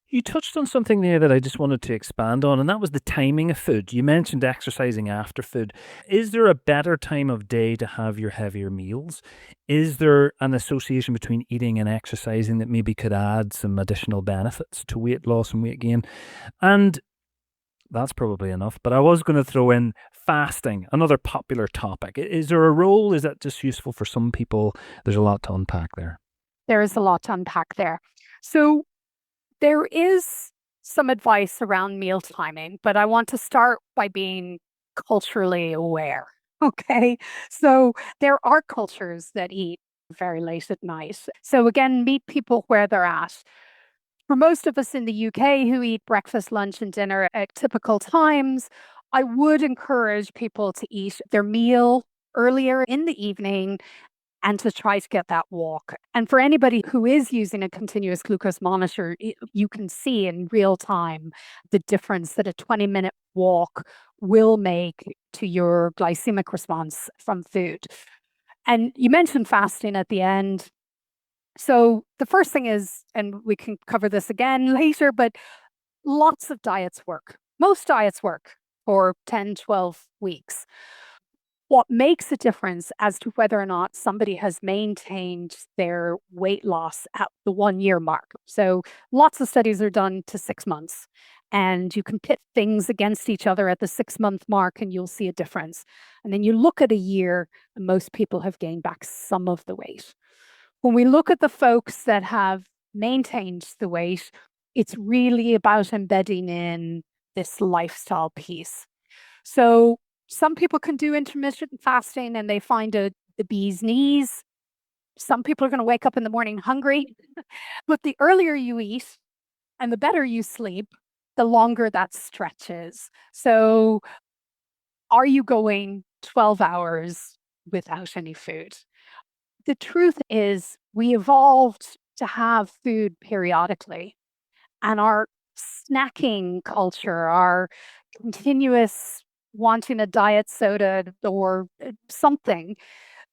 Speaker 1: You touched on something there that I just wanted to expand on, and that was the timing of food. You mentioned exercising after food. Is there a better time of day to have your heavier meals? Is there an association between eating and exercising that maybe could add some additional benefits to weight loss and weight gain? And that's probably enough, but I was going to throw in fasting, another popular topic. Is there a role? Is that just useful for some people? There's a lot to unpack there.
Speaker 2: There is a lot to unpack there. So there is some advice around meal timing, but I want to start by being culturally aware. Okay. So there are cultures that eat very late at night. So again, meet people where they're at. For most of us in the UK who eat breakfast, lunch, and dinner at typical times, I would encourage people to eat their meal earlier in the evening and to try to get that walk. And for anybody who is using a continuous glucose monitor, you can see in real time the difference that a 20-minute walk will make to your glycemic response from food. And you mentioned fasting at the end. So the first thing is, and we can cover this again later, but lots of diets work. Most diets work for 10, 12 weeks. What makes a difference as to whether or not somebody has maintained their weight loss at the 1 year mark. So lots of studies are done to 6 months, and you can pit things against each other at the 6-month mark and you'll see a difference. And then you look at a year and most people have gained back some of the weight. When we look at the folks that have maintained the weight, it's really about embedding in this lifestyle piece. So some people can do intermittent fasting and they find the bee's knees. Some people are going to wake up in the morning hungry, but the earlier you eat and the better you sleep, the longer that stretches. So are you going 12 hours without any food? The truth is, we evolved to have food periodically, and our snacking culture, our continuous wanting a diet soda or something,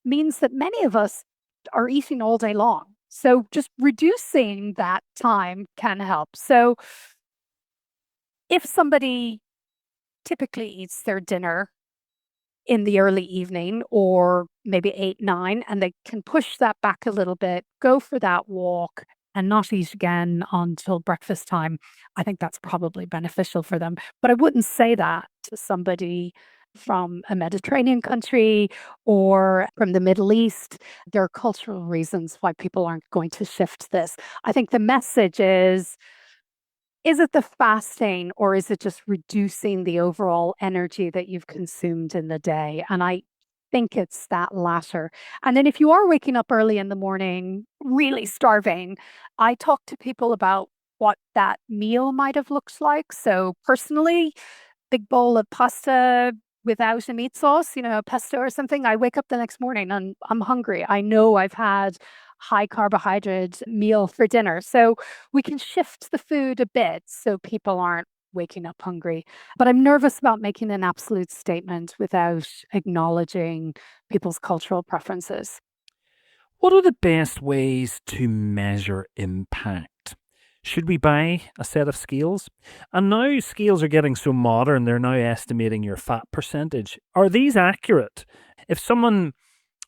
Speaker 2: means that many of us are eating all day long. So just reducing that time can help. So if somebody typically eats their dinner in the early evening or maybe 8, 9, and they can push that back a little bit, go for that walk and not eat again until breakfast time, I think that's probably beneficial for them. But I wouldn't say that to somebody from a Mediterranean country or from the Middle East. There are cultural reasons why people aren't going to shift this. I think the message is it the fasting or is it just reducing the overall energy that you've consumed in the day? And I think it's that latter. And then if you are waking up early in the morning, really starving, I talk to people about what that meal might have looked like. So personally, big bowl of pasta without a meat sauce, pesto or something. I wake up the next morning and I'm hungry. I know I've had high carbohydrate meal for dinner. So we can shift the food a bit so people aren't waking up hungry. But I'm nervous about making an absolute statement without acknowledging people's cultural preferences.
Speaker 1: What are the best ways to measure impact? Should we buy a set of scales? And now scales are getting so modern, they're now estimating your fat percentage. Are these accurate? If someone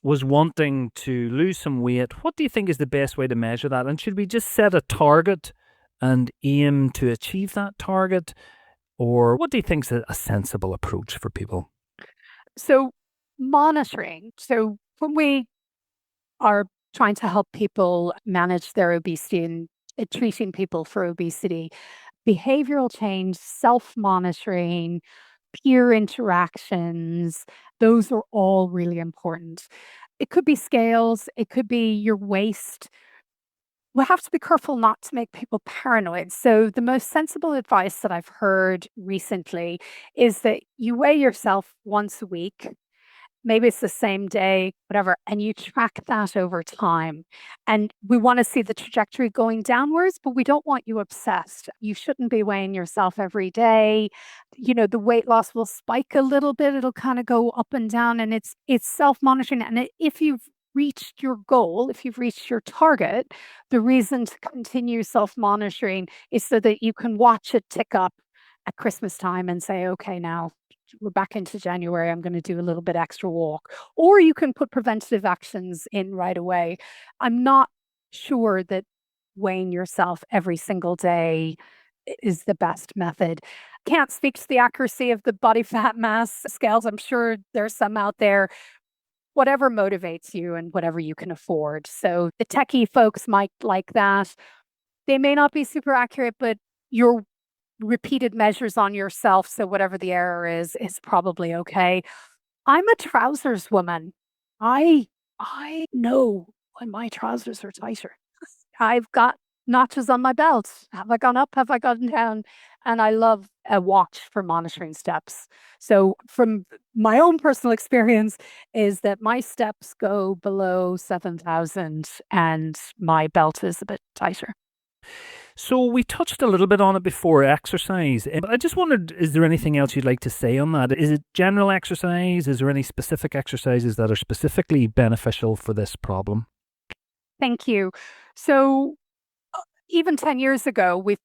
Speaker 1: was wanting to lose some weight, what do you think is the best way to measure that? And should we just set a target and aim to achieve that target? Or what do you think is a sensible approach for people?
Speaker 2: So, monitoring. So, when we are trying to help people manage their obesity and treating people for obesity, behavioral change, self monitoring, peer interactions, those are all really important. It could be scales, it could be your waist. We have to be careful not to make people paranoid. So, the most sensible advice that I've heard recently is that you weigh yourself once a week. Maybe it's the same day, whatever, and you track that over time. And we want to see the trajectory going downwards, but we don't want you obsessed. You shouldn't be weighing yourself every day. The weight loss will spike a little bit. It'll kind of go up and down, and it's self-monitoring. And if you've reached your goal, if you've reached your target, the reason to continue self-monitoring is so that you can watch it tick up at Christmas time and say, okay, now we're back into January, I'm going to do a little bit extra walk. Or you can put preventative actions in right away. I'm not sure that weighing yourself every single day is the best method. Can't speak to the accuracy of the body fat mass scales. I'm sure there's some out there. Whatever motivates you and whatever you can afford. So the techie folks might like that. They may not be super accurate, but your repeated measures on yourself, so whatever the error is probably okay. I'm a trousers woman. I know when my trousers are tighter. I've got notches on my belt. Have I gone up? Have I gone down? And I love a watch for monitoring steps. So from my own personal experience is that my steps go below 7,000 and my belt is a bit tighter.
Speaker 1: So we touched a little bit on it before, exercise. But I just wondered, is there anything else you'd like to say on that? Is it general exercise? Is there any specific exercises that are specifically beneficial for this problem?
Speaker 2: Thank you. So even 10 years ago, we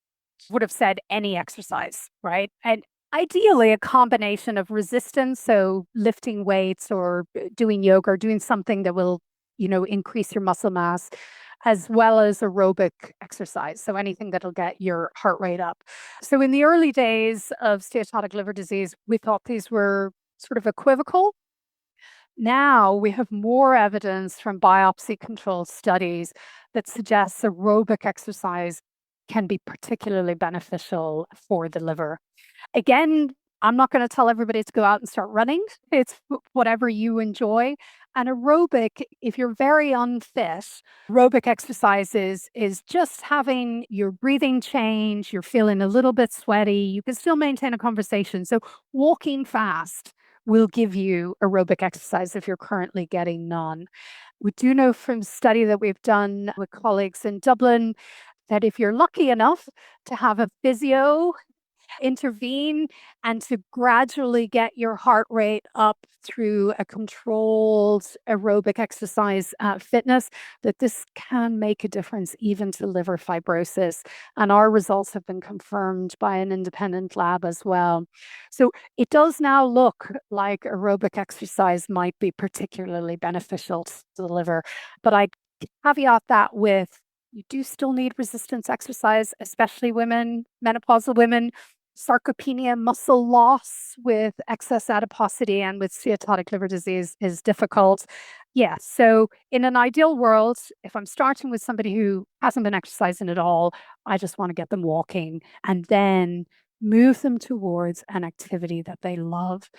Speaker 2: would have said any exercise, right? And ideally, a combination of resistance, so lifting weights or doing yoga or doing something that will, increase your muscle mass, as well as aerobic exercise. So anything that'll get your heart rate up. So in the early days of steatotic liver disease, we thought these were sort of equivocal. Now we have more evidence from biopsy controlled studies that suggests aerobic exercise can be particularly beneficial for the liver. Again, I'm not going to tell everybody to go out and start running. It's whatever you enjoy. And aerobic, if you're very unfit, aerobic exercises is just having your breathing change, you're feeling a little bit sweaty, you can still maintain a conversation. So walking fast will give you aerobic exercise if you're currently getting none. We do know from study that we've done with colleagues in Dublin that if you're lucky enough to have a physio intervene and to gradually get your heart rate up through a controlled aerobic exercise fitness, that this can make a difference even to liver fibrosis. And our results have been confirmed by an independent lab as well. So it does now look like aerobic exercise might be particularly beneficial to the liver. But I caveat that with you do still need resistance exercise, especially women, menopausal women. sarcopenia, muscle loss with excess adiposity and with steatotic liver disease is difficult. Yeah, so in an ideal world, if I'm starting with somebody who hasn't been exercising at all, I just want to get them walking and then move them towards an activity that they love.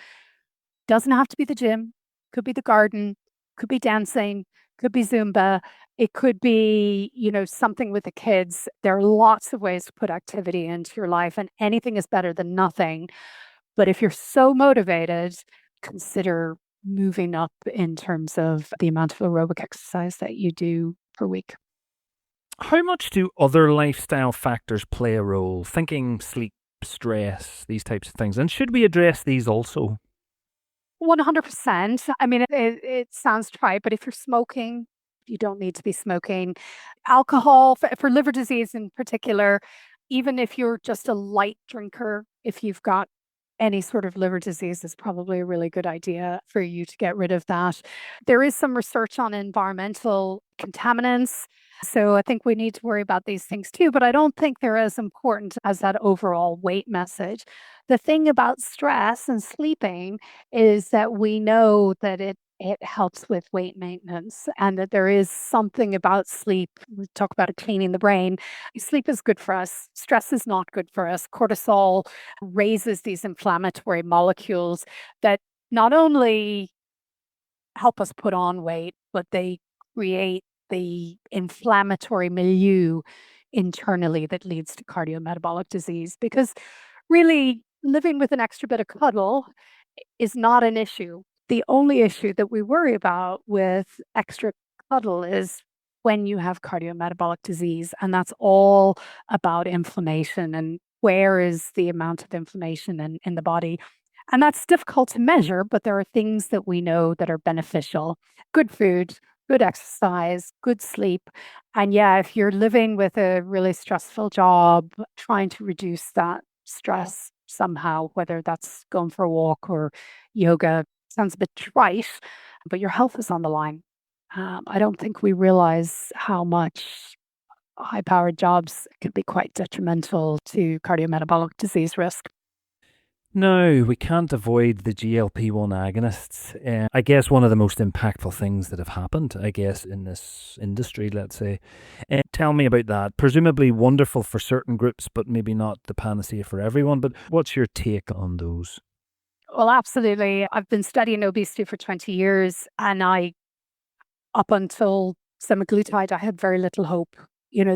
Speaker 2: Doesn't have to be the gym, could be the garden, could be dancing, could be Zumba. It could be, something with the kids. There are lots of ways to put activity into your life, and anything is better than nothing. But if you're so motivated, consider moving up in terms of the amount of aerobic exercise that you do per week.
Speaker 1: How much do other lifestyle factors play a role? Thinking, sleep, stress, these types of things. And should we address these also?
Speaker 2: 100%. I mean, it sounds trite, but if you're smoking, you don't need to be smoking. Alcohol, for liver disease in particular, even if you're just a light drinker, if you've got any sort of liver disease, is probably a really good idea for you to get rid of that. There is some research on environmental contaminants. So I think we need to worry about these things too, but I don't think they're as important as that overall weight message. The thing about stress and sleeping is that we know that it helps with weight maintenance and that there is something about sleep. We talk about it cleaning the brain. Sleep is good for us. Stress is not good for us. Cortisol raises these inflammatory molecules that not only help us put on weight, but they create the inflammatory milieu internally that leads to cardiometabolic disease. Because really, living with an extra bit of cuddle is not an issue. The only issue that we worry about with extra cuddle is when you have cardiometabolic disease, and that's all about inflammation and where is the amount of inflammation in the body. And that's difficult to measure, but there are things that we know that are beneficial. Good food, good exercise, good sleep. And yeah, if you're living with a really stressful job, trying to reduce that stress somehow, whether that's going for a walk or yoga, sounds a bit trite, but your health is on the line. I don't think we realize how much high powered jobs can be quite detrimental to cardiometabolic disease risk.
Speaker 1: No, we can't avoid the GLP-1 agonists. I guess one of the most impactful things that have happened, I guess, in this industry, let's say. Tell me about that. Presumably wonderful for certain groups, but maybe not the panacea for everyone. But what's your take on those?
Speaker 2: Well, absolutely. I've been studying obesity for 20 years, and up until semaglutide, I had very little hope.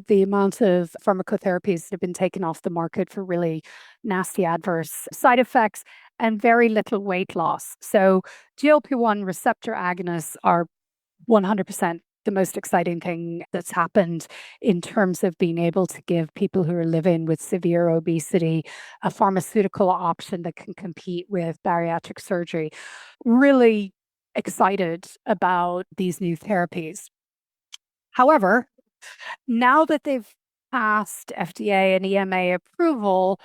Speaker 2: The amount of pharmacotherapies that have been taken off the market for really nasty adverse side effects and very little weight loss. So GLP-1 receptor agonists are 100% the most exciting thing that's happened in terms of being able to give people who are living with severe obesity a pharmaceutical option that can compete with bariatric surgery. Really excited about these new therapies. However, now that they've passed FDA and EMA approval,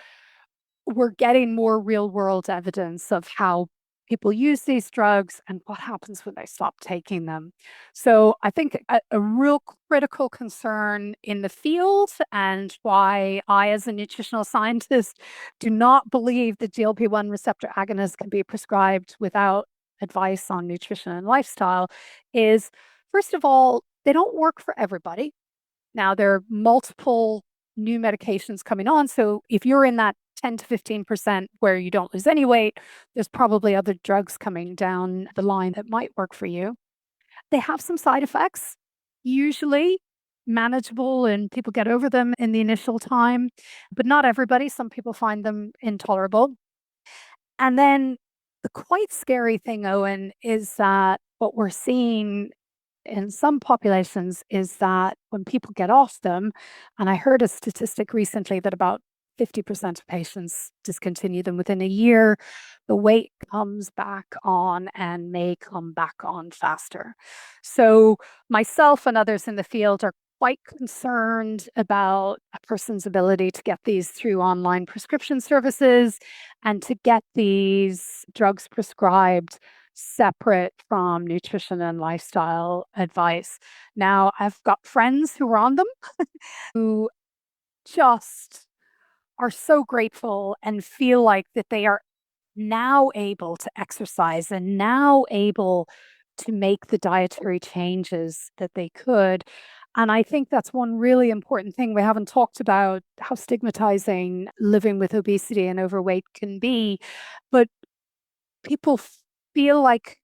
Speaker 2: we're getting more real world evidence of how people use these drugs and what happens when they stop taking them. So I think a real critical concern in the field, and why I, as a nutritional scientist, do not believe that GLP-1 receptor agonists can be prescribed without advice on nutrition and lifestyle, is first of all, they don't work for everybody. Now, there are multiple new medications coming on. So if you're in that 10 to 15% where you don't lose any weight, there's probably other drugs coming down the line that might work for you. They have some side effects, usually manageable, and people get over them in the initial time, but not everybody. Some people find them intolerable. And then the quite scary thing, Owen, is that what we're seeing in some populations is that when people get off them, and I heard a statistic recently that about 50% of patients discontinue them within a year, the weight comes back on and may come back on faster. So, myself and others in the field are quite concerned about a person's ability to get these through online prescription services and to get these drugs prescribed separate from nutrition and lifestyle advice. Now, I've got friends who are on them who just are so grateful and feel like that they are now able to exercise and now able to make the dietary changes that they could. And I think that's one really important thing. We haven't talked about how stigmatizing living with obesity and overweight can be, but people feel like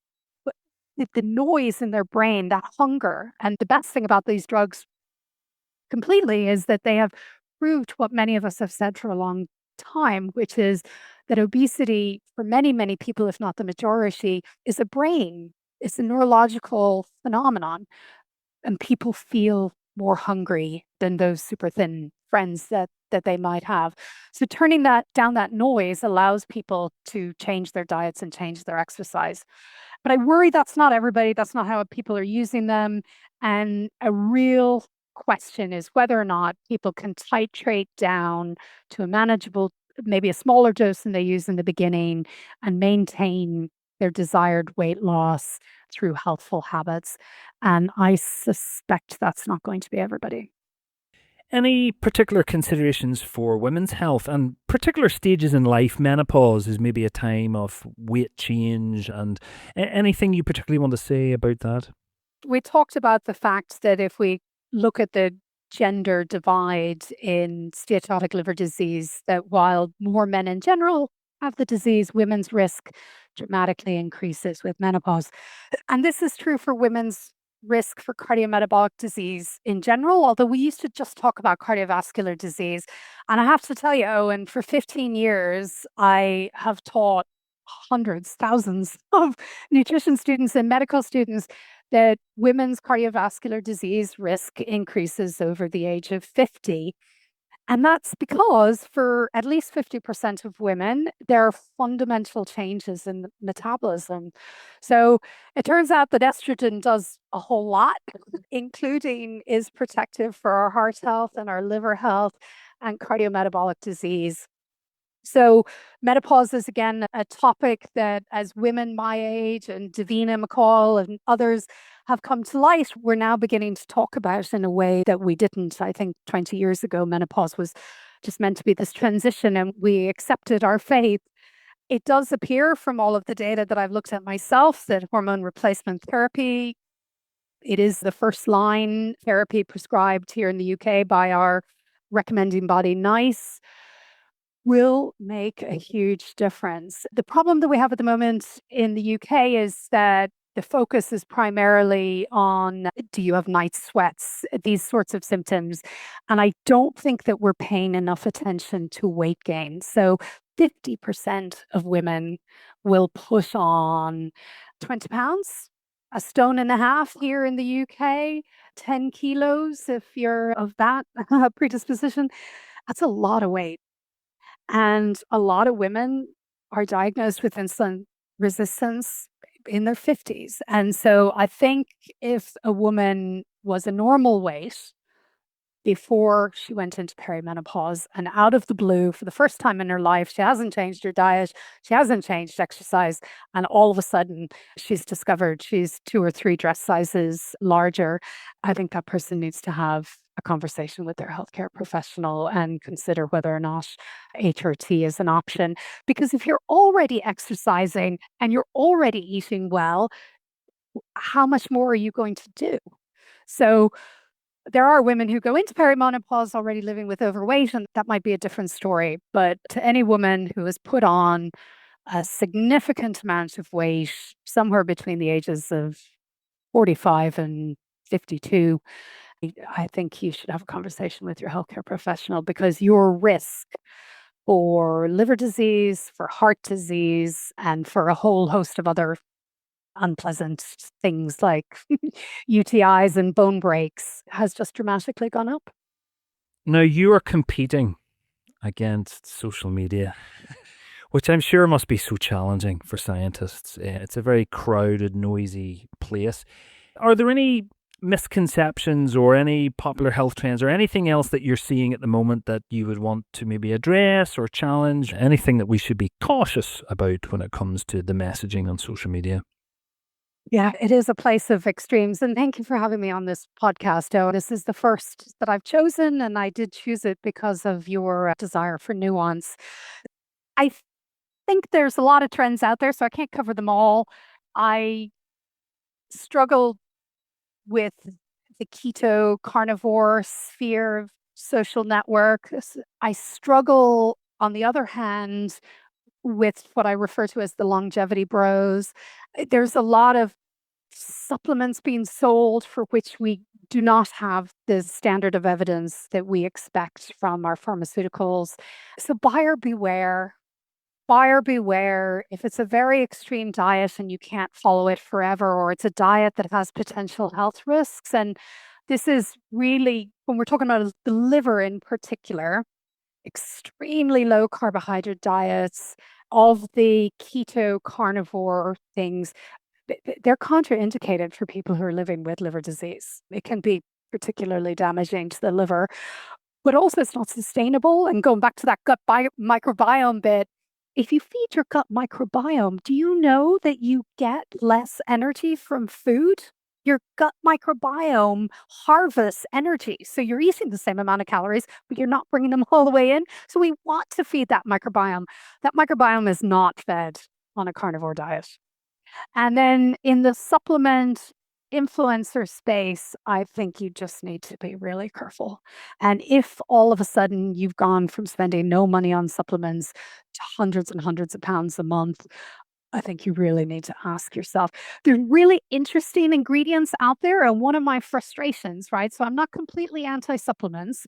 Speaker 2: the noise in their brain, that hunger. And the best thing about these drugs completely is that they have proved what many of us have said for a long time, which is that obesity, for many, many people, if not the majority, is a brain, it's a neurological phenomenon. And people feel more hungry than those super thin friends that they might have. So turning that down, that noise allows people to change their diets and change their exercise. But I worry that's not everybody, that's not how people are using them. And a real question is whether or not people can titrate down to a manageable, maybe a smaller dose than they use in the beginning, and maintain their desired weight loss through healthful habits. And I suspect that's not going to be everybody.
Speaker 1: Any particular considerations for women's health and particular stages in life? Menopause is maybe a time of weight change, and anything you particularly want to say about that?
Speaker 2: We talked about the fact that if we look at the gender divide in steatotic liver disease, that while more men in general have the disease, women's risk dramatically increases with menopause. And this is true for women's risk for cardiometabolic disease in general, although we used to just talk about cardiovascular disease. And I have to tell you, Owen, for 15 years, I have taught hundreds, thousands of nutrition students and medical students that women's cardiovascular disease risk increases over the age of 50. And that's because for at least 50% of women, there are fundamental changes in the metabolism. So it turns out that estrogen does a whole lot, including is protective for our heart health and our liver health and cardiometabolic disease. So menopause is again a topic that as women my age and Davina McCall and others have come to light, we're now beginning to talk about in a way that we didn't. I think 20 years ago, menopause was just meant to be this transition and we accepted our fate. It does appear from all of the data that I've looked at myself that hormone replacement therapy, it is the first line therapy prescribed here in the UK by our recommending body NICE, will make a huge difference. The problem that we have at the moment in the UK is that the focus is primarily on, do you have night sweats, these sorts of symptoms. And I don't think that we're paying enough attention to weight gain. So 50% of women will put on 20 pounds, a stone and a half here in the UK, 10 kilos if you're of that predisposition. That's a lot of weight. And a lot of women are diagnosed with insulin resistance in their 50s. And so I think if a woman was a normal weight before she went into perimenopause and out of the blue for the first time in her life, she hasn't changed her diet, she hasn't changed exercise, and all of a sudden she's discovered she's 2 or 3 dress sizes larger, I think that person needs to have a conversation with their healthcare professional and consider whether or not HRT is an option. Because if you're already exercising and you're already eating well, how much more are you going to do? So there are women who go into perimenopause already living with overweight, and that might be a different story. But to any woman who has put on a significant amount of weight, somewhere between the ages of 45 and 52, I think you should have a conversation with your healthcare professional because your risk for liver disease, for heart disease, and for a whole host of other unpleasant things like UTIs and bone breaks has just dramatically gone up.
Speaker 1: Now, you are competing against social media, which I'm sure must be so challenging for scientists. It's a very crowded, noisy place. Are there any misconceptions or any popular health trends or anything else that you're seeing at the moment that you would want to maybe address or challenge? Anything that we should be cautious about when it comes to the messaging on social media?
Speaker 2: Yeah, it is a place of extremes. And thank you for having me on this podcast. Oh, this is the first that I've chosen, and I did choose it because of your desire for nuance. I think there's a lot of trends out there, so I can't cover them all. I struggle with the keto carnivore sphere of social network. I struggle, on the other hand, with what I refer to as the longevity bros. There's a lot of supplements being sold for which we do not have the standard of evidence that we expect from our pharmaceuticals. So buyer beware. Buyer beware. If it's a very extreme diet and you can't follow it forever, or it's a diet that has potential health risks, and this is really, when we're talking about the liver in particular, extremely low carbohydrate diets of the keto carnivore things, they're contraindicated for people who are living with liver disease. It can be particularly damaging to the liver, but also it's not sustainable. And going back to that gut microbiome bit, if you feed your gut microbiome, do you know that you get less energy from food? Your gut microbiome harvests energy. So you're eating the same amount of calories, but you're not bringing them all the way in. So we want to feed that microbiome. That microbiome is not fed on a carnivore diet. And then in the supplement influencer space, I think you just need to be really careful. And if all of a sudden you've gone from spending no money on supplements to hundreds and hundreds of pounds a month, I think you really need to ask yourself. There's really interesting ingredients out there. And one of my frustrations, right? So I'm not completely anti supplements.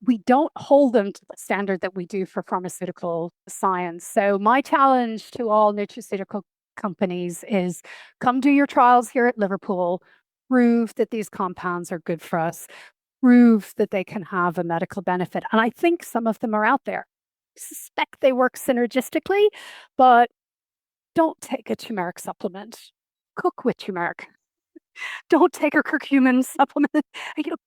Speaker 2: We don't hold them to the standard that we do for pharmaceutical science. So my challenge to all nutraceutical companies is come do your trials here at Liverpool, prove that these compounds are good for us, prove that they can have a medical benefit. And I think some of them are out there. I suspect they work synergistically, but don't take a turmeric supplement. Cook with turmeric. Don't take a curcumin supplement.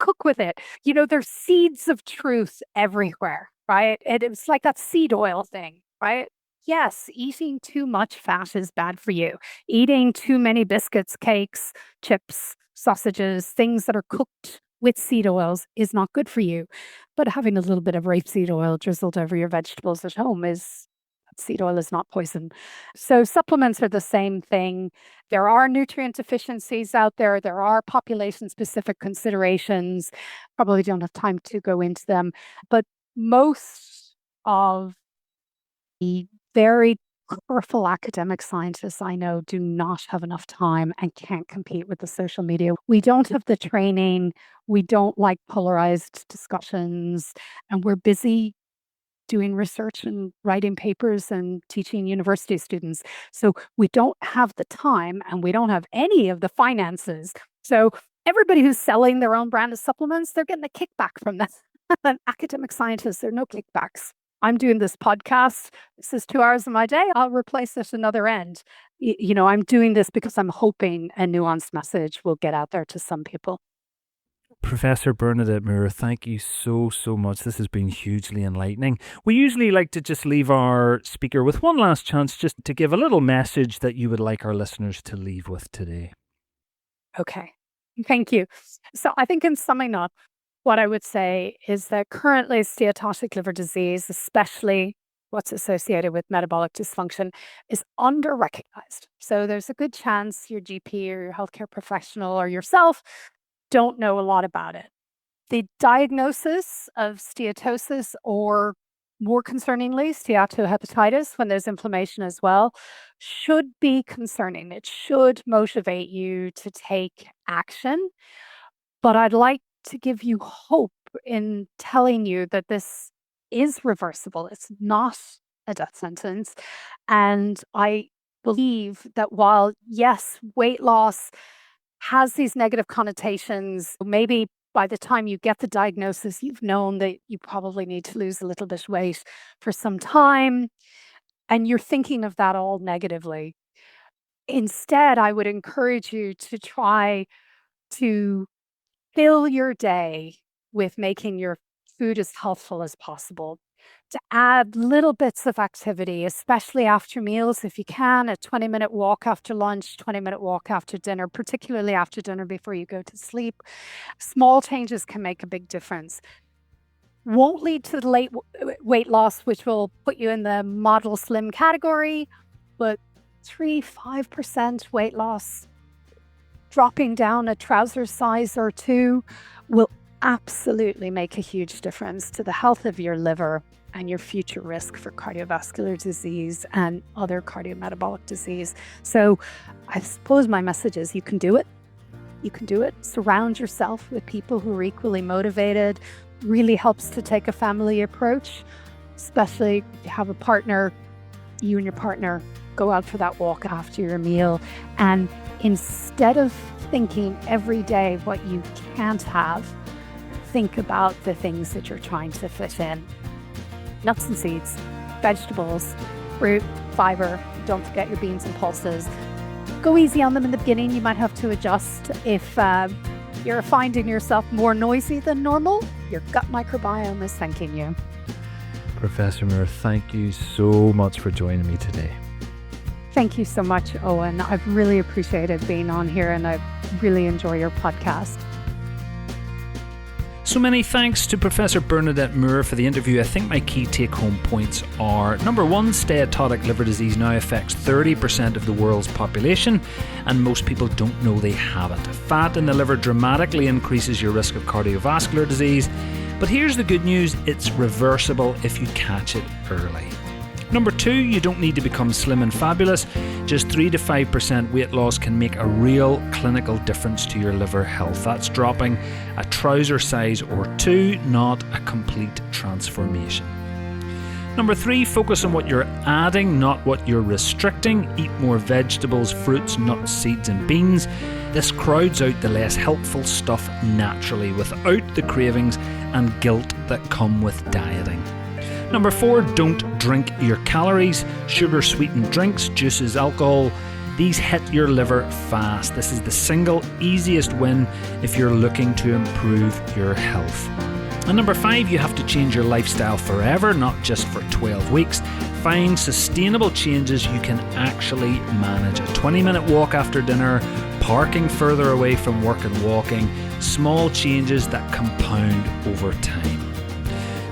Speaker 2: Cook with it. There's seeds of truth everywhere, right? And it's like that seed oil thing, right? Yes, eating too much fat is bad for you. Eating too many biscuits, cakes, chips, sausages, things that are cooked with seed oils is not good for you. But having a little bit of rapeseed oil drizzled over your vegetables at home is seed oil is not poison. So supplements are the same thing. There are nutrient deficiencies out there. There are population specific considerations. Probably don't have time to go into them, but most of the very careful academic scientists I know do not have enough time and can't compete with the social media. We don't have the training. We don't like polarized discussions, and we're busy doing research and writing papers and teaching university students. So we don't have the time and we don't have any of the finances. So everybody who's selling their own brand of supplements, they're getting a kickback from that. And academic scientists, there are no kickbacks. I'm doing this podcast. This is 2 hours of my day. I'll replace it another end. I'm doing this because I'm hoping a nuanced message will get out there to some people.
Speaker 1: Professor Bernadette Moore, thank you so, so much. This has been hugely enlightening. We usually like to just leave our speaker with one last chance just to give a little message that you would like our listeners to leave with today.
Speaker 2: Okay. Thank you. So I think in summing up, what I would say is that currently steatotic liver disease, especially what's associated with metabolic dysfunction, is under-recognized. So there's a good chance your GP or your healthcare professional or yourself don't know a lot about it. The diagnosis of steatosis, or more concerningly, steatohepatitis, when there's inflammation as well, should be concerning. It should motivate you to take action. But I'd like to give you hope in telling you that this is reversible. It's not a death sentence. And I believe that while, yes, weight loss has these negative connotations, maybe by the time you get the diagnosis, you've known that you probably need to lose a little bit of weight for some time, and you're thinking of that all negatively. Instead, I would encourage you to try to fill your day with making your food as healthful as possible. to add little bits of activity, especially after meals if you can, a 20-minute walk after lunch, 20-minute walk after dinner, particularly after dinner before you go to sleep. Small changes can make a big difference. Won't lead to the late weight loss, which will put you in the model slim category, but 3-5% weight loss, dropping down a trouser size or two, will absolutely make a huge difference to the health of your liver and your future risk for cardiovascular disease and other cardiometabolic disease. So I suppose my message is you can do it. You can do it. Surround yourself with people who are equally motivated. Really helps to take a family approach, especially if you have a partner. You and your partner go out for that walk after your meal. And instead of thinking every day what you can't have, think about the things that you're trying to fit in. Nuts and seeds, vegetables, fruit, fiber. Don't forget your beans and pulses. Go easy on them in the beginning. You might have to adjust if you're finding yourself more noisy than normal. Your gut microbiome is thanking you.
Speaker 1: Professor Moore, thank you so much for joining me today.
Speaker 2: Thank you so much, Owen. I've really appreciated being on here, and I really enjoy your podcast.
Speaker 1: So many thanks to Professor Bernadette Moore for the interview. I think my key take-home points are: number one, steatotic liver disease now affects 30% of the world's population, and most people don't know they have it. Fat in the liver dramatically increases your risk of cardiovascular disease, but here's the good news: it's reversible if you catch it early. Number two, you don't need to become slim and fabulous. Just 3 to 5% weight loss can make a real clinical difference to your liver health. That's dropping a trouser size or two, not a complete transformation. Number three, focus on what you're adding, not what you're restricting. Eat more vegetables, fruits, nuts, seeds and beans. This crowds out the less helpful stuff naturally without the cravings and guilt that come with dieting. Number four, don't drink your calories. Sugar-sweetened drinks, juices, alcohol, these hit your liver fast. This is the single easiest win if you're looking to improve your health. And number five, you have to change your lifestyle forever, not just for 12 weeks. Find sustainable changes you can actually manage. A 20-minute walk after dinner, parking further away from work and walking, small changes that compound over time.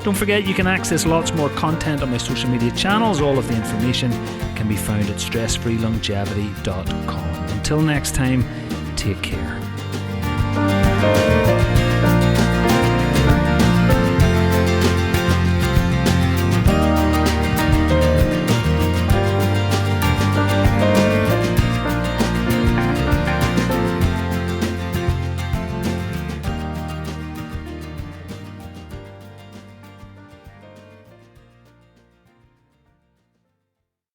Speaker 1: Don't forget, you can access lots more content on my social media channels. All of the information can be found at stressfreelongevity.com. Until next time, take care.